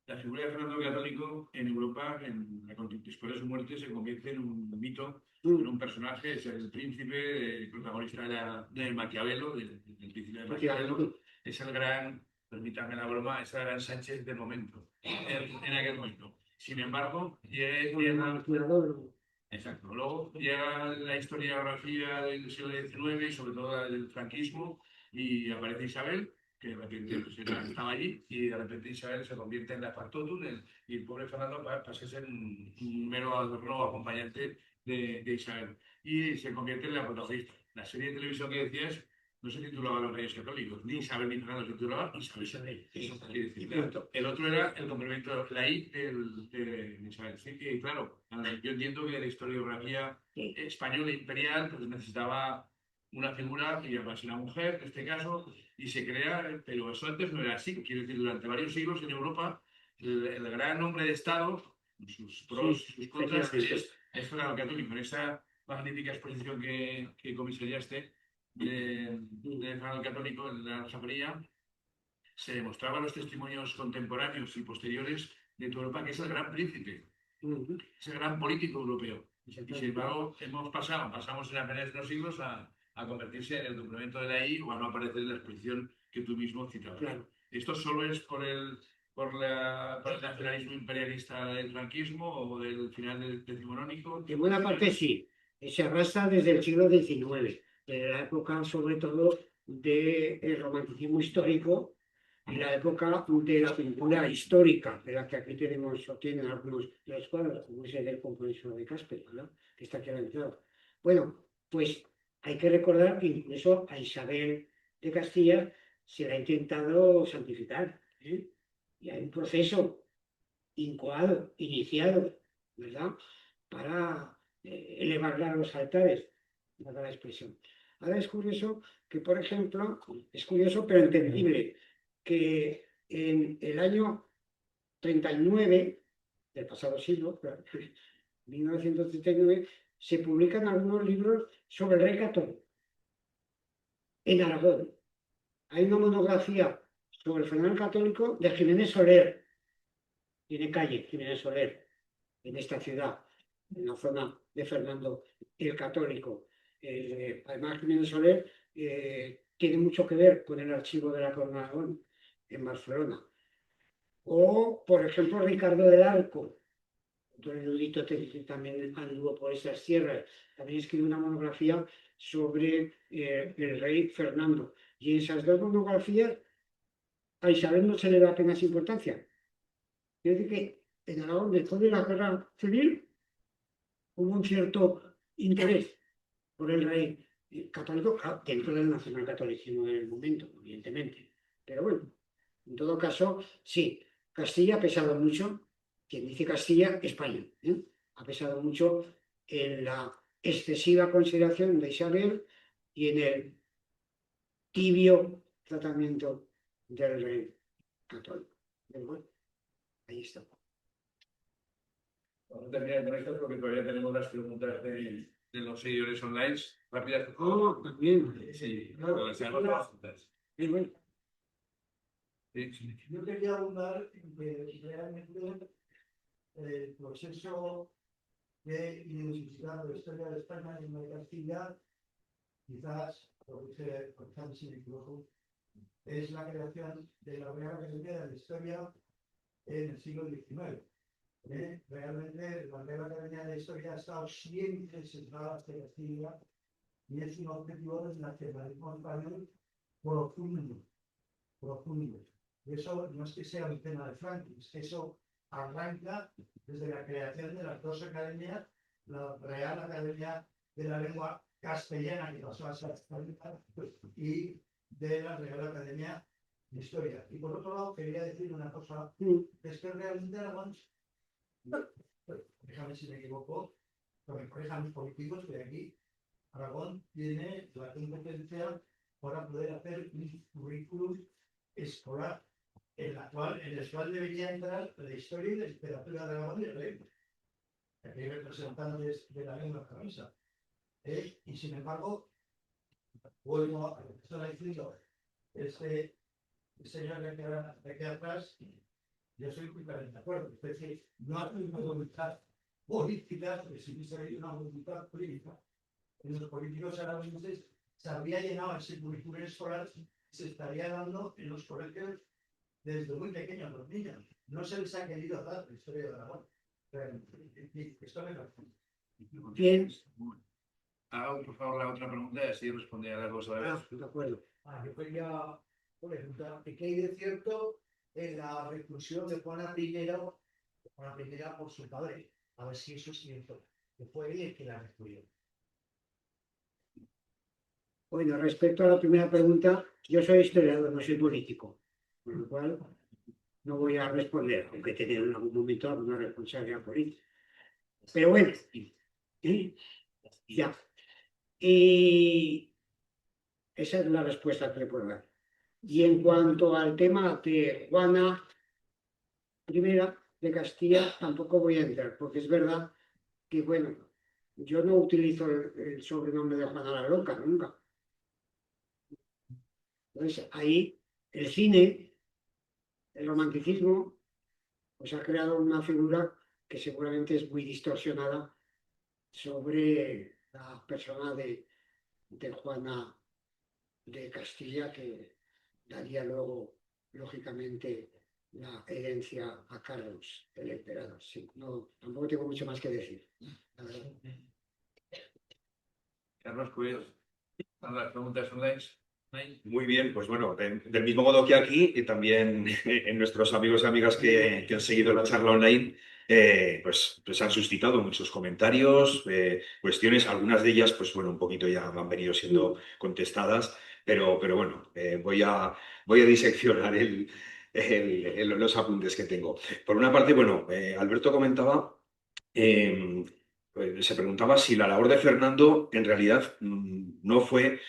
B: la figura de Fernando el Católico en Europa, después de su muerte, se convierte en un mito, en un personaje, es el príncipe, el protagonista de Maquiavelo, del príncipe de Maquiavelo, es el gran, permítanme la broma, es el gran Sánchez del momento, en aquel momento. Sin embargo, exacto, luego llega la historiografía del siglo XIX y sobre todo la del franquismo y aparece Isabel, que de repente pues, estaba allí y de repente Isabel se convierte en la factotum y el pobre Fernando pasa a ser un mero adorno acompañante de Isabel y se convierte en la protagonista. La serie de televisión que decías no se titulaba Los Reyes Católicos, ni Isabel ni Fernando, se titulaba Isabel. Eso quiere decir, claro. El otro era el complemento, la I de Isabel. Sí, que claro, yo entiendo que la historiografía española imperial pues, necesitaba una figura que llamase una mujer, en este caso, y se crea, pero eso antes no era así. Quiero decir, durante varios siglos en Europa, el gran hombre de Estado, sus pros y sus contras, es Fernando Católico. En esa magnífica exposición que comisariaste de Fernando Católico en la Aljafería, se demostraban los testimonios contemporáneos y posteriores de toda Europa, que es el gran príncipe, es el gran político europeo. Y sin embargo, pasamos en apenas unos siglos a convertirse en el complemento de la I o a no aparecer en la exposición que tú mismo citabas. Claro. ¿Esto solo es por el nacionalismo imperialista del franquismo o del final del decimonónico?
C: En buena parte sí. Se arrastra desde el siglo XIX, de la época sobre todo del romanticismo histórico y la época de la pintura histórica, de la que aquí tenemos o tienen algunos de los cuadros, como ese del compromiso de Casper, ¿no? Que está aquí a la entrada. Bueno, pues hay que recordar que incluso a Isabel de Castilla se la ha intentado santificar, ¿eh? Y hay un proceso incoado, iniciado, ¿verdad? Para elevarla a los altares, dada la expresión. Ahora es curioso que, por ejemplo, es curioso pero entendible, que en el año 39 del pasado siglo, 1939, se publican algunos libros sobre el rey católico en Aragón. Hay una monografía sobre el fenómeno católico de Jiménez Soler, tiene calle Jiménez Soler, en esta ciudad, en la zona de Fernando el Católico. Además, Jiménez Soler tiene mucho que ver con el archivo de la Corona de Aragón en Barcelona. O, por ejemplo, Ricardo del Arco, otro erudito que también anduvo por esas tierras, también escribió una monografía sobre el rey Fernando. Y en esas dos monografías a Isabel no se le da apenas importancia. Quiere decir que en Aragón, después de la guerra civil, hubo un cierto interés por el rey católico, dentro del nacionalcatolicismo del momento, evidentemente. Pero bueno, en todo caso, sí, Castilla ha pesado mucho, quien dice Castilla, España, ha pesado mucho en la excesiva consideración de Isabel y en el tibio tratamiento del rey católico. Pero bueno, ahí está.
B: Vamos a terminar con esto porque todavía tenemos las preguntas de los seguidores online. Rápidas.
C: También.
B: Sí, claro, las preguntas.
C: Y bueno,
B: Sí.
D: Yo quería abundar en que realmente el proceso de identificar la historia de España y de Castilla, quizás, por quizás si me equivoco, es la creación de la Real Academia de la Historia en el siglo XIX. Realmente la Real Academia de la Historia ha estado siempre centrada hacia Castilla y es un objetivo del nacionalismo español profundo, profundo. Y eso no es que sea un tema de Franklin, eso arranca desde la creación de las dos academias, la Real Academia de la Lengua Castellana, que pasó a ser española, y de la Real Academia de Historia. Y por otro lado, quería decir una cosa, es que realmente Aragón, déjame si me equivoco, pero me corrijan los políticos que aquí Aragón tiene la competencia para poder hacer un currículum escolar en el cual debería entrar la historia y la literatura de Aragón y el lengua. Aquí hay representantes de la lengua japonesa. Y sin embargo, vuelvo a lo que estaba diciendo, este señor de aquí atrás, yo soy completamente de acuerdo. Es decir, no hay una voluntad política, porque si hubiese habido una voluntad política, los políticos aragoneses se habría llenado ese currículum escolar, se estaría dando en los colegios desde muy pequeños los niños. No se les ha querido dar la historia de Aragón. Esto me lo...
C: Bien.
B: Haga, por favor, la otra pregunta y así responde a las dos a la vez.
C: De acuerdo.
G: Yo quería preguntar, ¿qué hay de cierto en la reclusión de Juana I por su padre? A ver si eso es cierto, que fue él el que la recluyó.
C: Bueno, respecto a la primera pregunta, yo soy historiador, no soy político, con lo cual no voy a responder, aunque he tenido en algún momento alguna responsabilidad política. Pero bueno, ya. Y esa es la respuesta que le puedo dar. Y en cuanto al tema de Juana I de Castilla, tampoco voy a entrar, porque es verdad que, bueno, yo no utilizo el sobrenombre de Juana la Loca, nunca. Entonces, ahí el cine, el romanticismo, pues ha creado una figura que seguramente es muy distorsionada sobre la persona de Juana de Castilla, que daría luego, lógicamente, la herencia a Carlos, el emperador. Sí, no, tampoco tengo mucho más que decir, la verdad.
B: Carlos, pues, las preguntas online.
H: Muy bien, pues bueno, del mismo modo que aquí y también en nuestros amigos y amigas que han seguido la charla online, pues han suscitado muchos comentarios, cuestiones, algunas de ellas, pues bueno, un poquito ya han venido siendo contestadas, pero bueno, voy a diseccionar los apuntes que tengo. Por una parte, bueno, Alberto comentaba, se preguntaba si la labor de Fernando en realidad no fue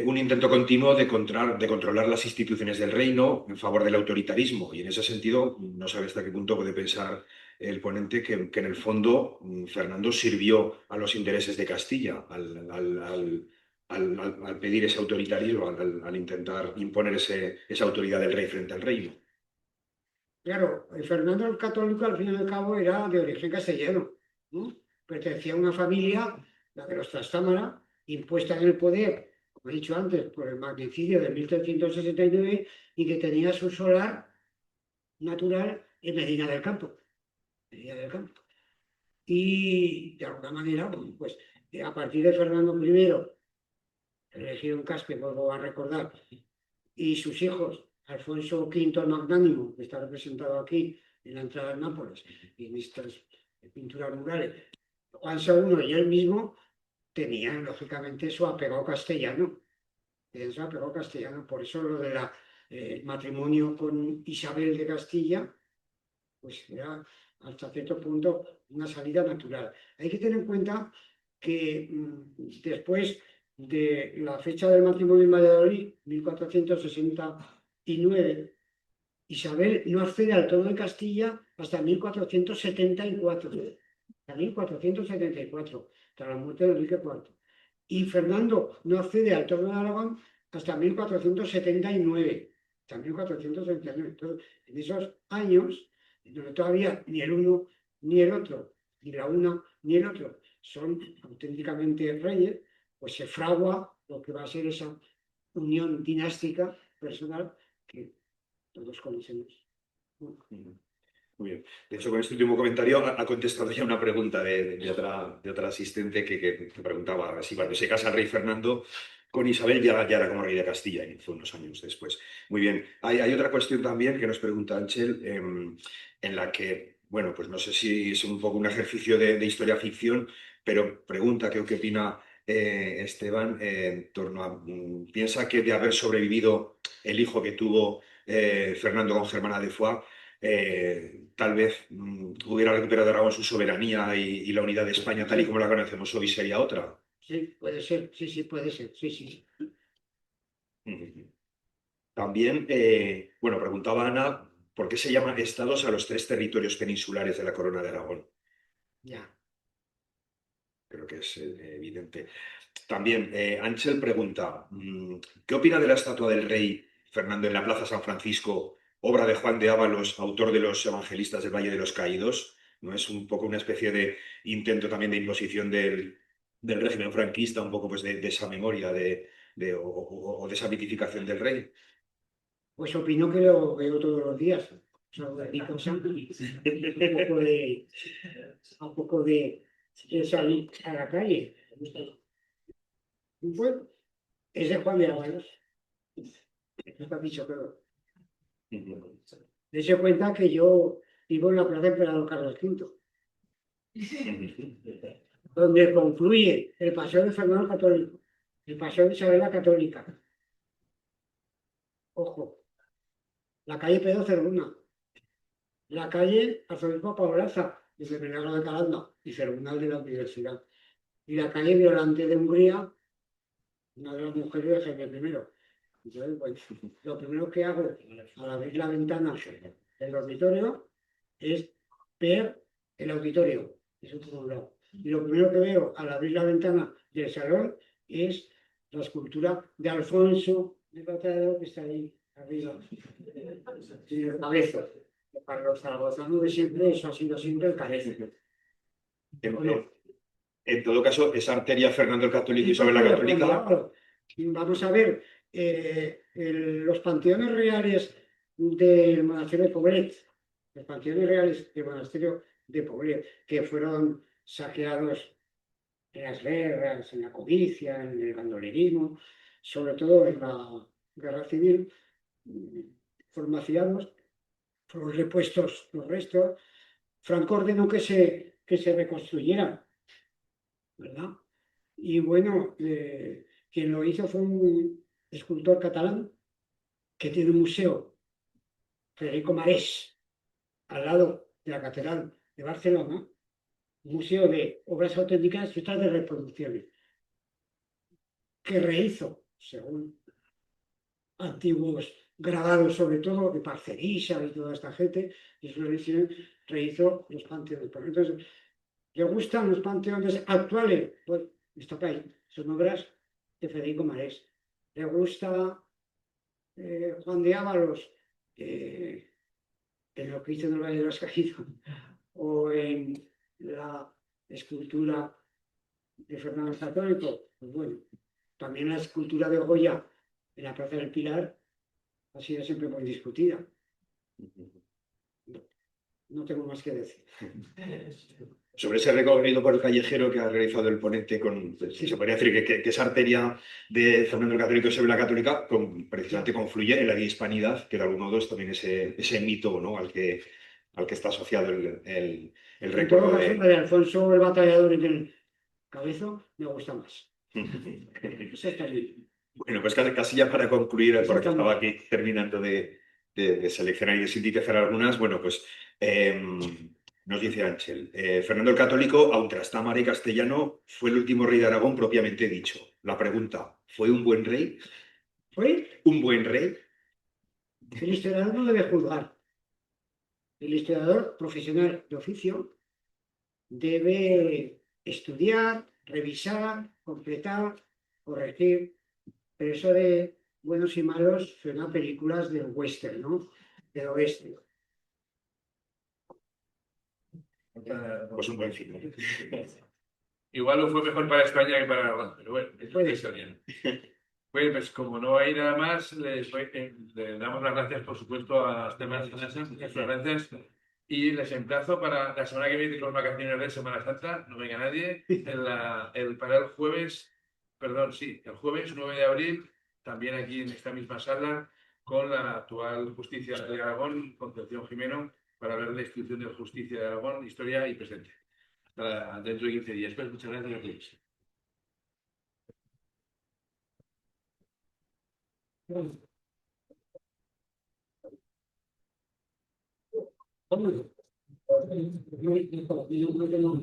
H: un intento continuo de controlar las instituciones del reino en favor del autoritarismo. Y en ese sentido, no sabe hasta qué punto puede pensar el ponente que en el fondo Fernando sirvió a los intereses de Castilla al pedir ese autoritarismo, al intentar imponer esa autoridad del rey frente al reino.
C: Claro, Fernando el Católico, al fin y al cabo, era de origen castellano, ¿no? Pertenecía a una familia, la de los Trastámara, impuesta en el poder, como he dicho antes, por el magnicidio de 1369, y que tenía su solar natural en Medina del Campo. Y de alguna manera, pues a partir de Fernando I, elegido en Caspe, vuelvo a recordar, y sus hijos, Alfonso V el Magnánimo, que está representado aquí en la entrada de Nápoles, y en estas pinturas murales, Juan II y él mismo tenían, lógicamente, su apego castellano. Por eso lo del matrimonio con Isabel de Castilla, pues era hasta cierto punto una salida natural. Hay que tener en cuenta que después de la fecha del matrimonio en Valladolid, 1469, Isabel no accede al trono de Castilla hasta 1474. Hasta 1474, tras la muerte de Enrique IV. Y Fernando no accede al trono de Aragón hasta 1479. Entonces, en esos años, donde todavía ni el uno ni el otro, ni la una ni el otro, son auténticamente reyes, pues se fragua lo que va a ser esa unión dinástica personal que todos conocemos.
H: Muy bien. De hecho, con este último comentario ha contestado ya una pregunta de otra asistente que preguntaba si cuando se casa el rey Fernando con Isabel ya era como rey de Castilla, y fue unos años después. Muy bien. Hay otra cuestión también que nos pregunta Ángel. en la que, bueno, pues no sé si es un poco un ejercicio de historia ficción, pero pregunta qué opina Esteban en torno a, piensa que de haber sobrevivido el hijo que tuvo Fernando con Germana de Foix, tal vez hubiera recuperado Aragón su soberanía y la unidad de España tal y como la conocemos hoy sería otra.
C: Sí, puede ser, sí, puede ser, sí.
H: Ujú. También, bueno, preguntaba Ana, ¿por qué se llaman estados a los 3 territorios peninsulares de la Corona de Aragón?
C: Ya.
H: Creo que es evidente. También, Ángel pregunta, ¿qué opina de la estatua del rey Fernando en la Plaza San Francisco, obra de Juan de Ávalos, autor de los Evangelistas del Valle de los Caídos? ¿No es un poco una especie de intento también de imposición del régimen franquista, un poco pues de esa memoria o de esa mitificación del rey?
C: Pues opino que lo veo todos los días. O sea, mi cosa, un poco de salir a la calle. Bueno, es de Juan de Ábalos. Está dicho todo. Dese cuenta que yo vivo en la Plaza Emperador Carlos V, donde confluye el Paseo de Fernando Católico, el Paseo de Isabel la Católica. Ojo, la calle Pedro Cervuna, la calle Arzobispo Paolaza, de Seminario de Calanda y Cervunal de la Universidad, y la calle Violante de Hungría, una de las mujeres de Jaime I. Entonces, pues, lo primero que hago al abrir la ventana del dormitorio es ver el auditorio, eso por un lado. Y lo primero que veo al abrir la ventana del salón es la escultura de Alfonso de Batallado, que está ahí arriba, en el cabezo. Para los zaragozanos de siempre, eso ha sido siempre el cabezo. ¿O no?
H: En todo caso, esa arteria Fernando el Católico y Isabel la
C: Porque
H: Católica.
C: vamos a ver, los panteones reales del monasterio de Poblet, los panteones reales del monasterio de Poblet, que fueron saqueados en las guerras, en la codicia, en el bandolerismo, sobre todo en la guerra civil, fueron vaciados, fueron repuestos los restos. Franco ordenó que se reconstruyeran, ¿verdad? Y bueno, quien lo hizo fue un escultor catalán que tiene un museo, Federico Marés, al lado de la Catedral de Barcelona, un museo de obras auténticas y otras de reproducciones, que rehizo, según antiguos grabados, sobre todo de Parcerisa y toda esta gente, y eso rehizo los panteones. Entonces, ¿le gustan los panteones actuales? Pues está ahí, son obras de Federico Marés. ¿Le gusta Juan de Ávalos en lo que hizo en el Valle de los Caídos o en la escultura de Fernando el Católico? Pues bueno, también la escultura de Goya en la Plaza del Pilar ha sido siempre muy discutida. No tengo más que decir.
H: Sobre ese recorrido por el callejero que ha realizado el ponente, si se podría decir que esa arteria de Fernando el Católico y Isabel la Católica precisamente confluye en la Vía Hispanidad, que de algún modo es también ese mito, ¿no? al que está asociado el
C: En todo
H: recuerdo
C: caso, la de Alfonso el Batallador en el cabezo me gusta más. Eso está bien.
H: Bueno, pues casi ya para concluir, porque
C: Exactamente.
H: estaba aquí terminando de seleccionar y de sintetizar algunas, bueno, pues nos dice Ángel, Fernando el Católico, aunque Trastámara y castellano, fue el último rey de Aragón propiamente dicho. La pregunta, ¿fue un buen rey?
C: ¿Fue?
H: ¿Un buen rey?
C: El historiador no debe juzgar. El historiador profesional de oficio debe estudiar, revisar, completar, corregir. Pero eso de buenos y malos suena a películas del western, ¿no? Del oeste.
H: Pues un buen final.
B: Igual lo fue mejor para España que para Aragón, pero bueno, es
C: Puede
B: otra historia. Bueno, pues como no hay nada más, le damos las gracias, por supuesto, a Esteban Sanasa, muchas gracias. Y les emplazo para la semana que viene con vacaciones de Semana Santa, no venga nadie, para el jueves, perdón, sí, el jueves 9 de abril, también aquí en esta misma sala, con la actual justicia de Aragón, Concepción Jimeno, para hablar de la institución de justicia de Aragón, historia y presente. Hasta dentro de 15 días. Pues muchas gracias a todos.
A: Yo no tengo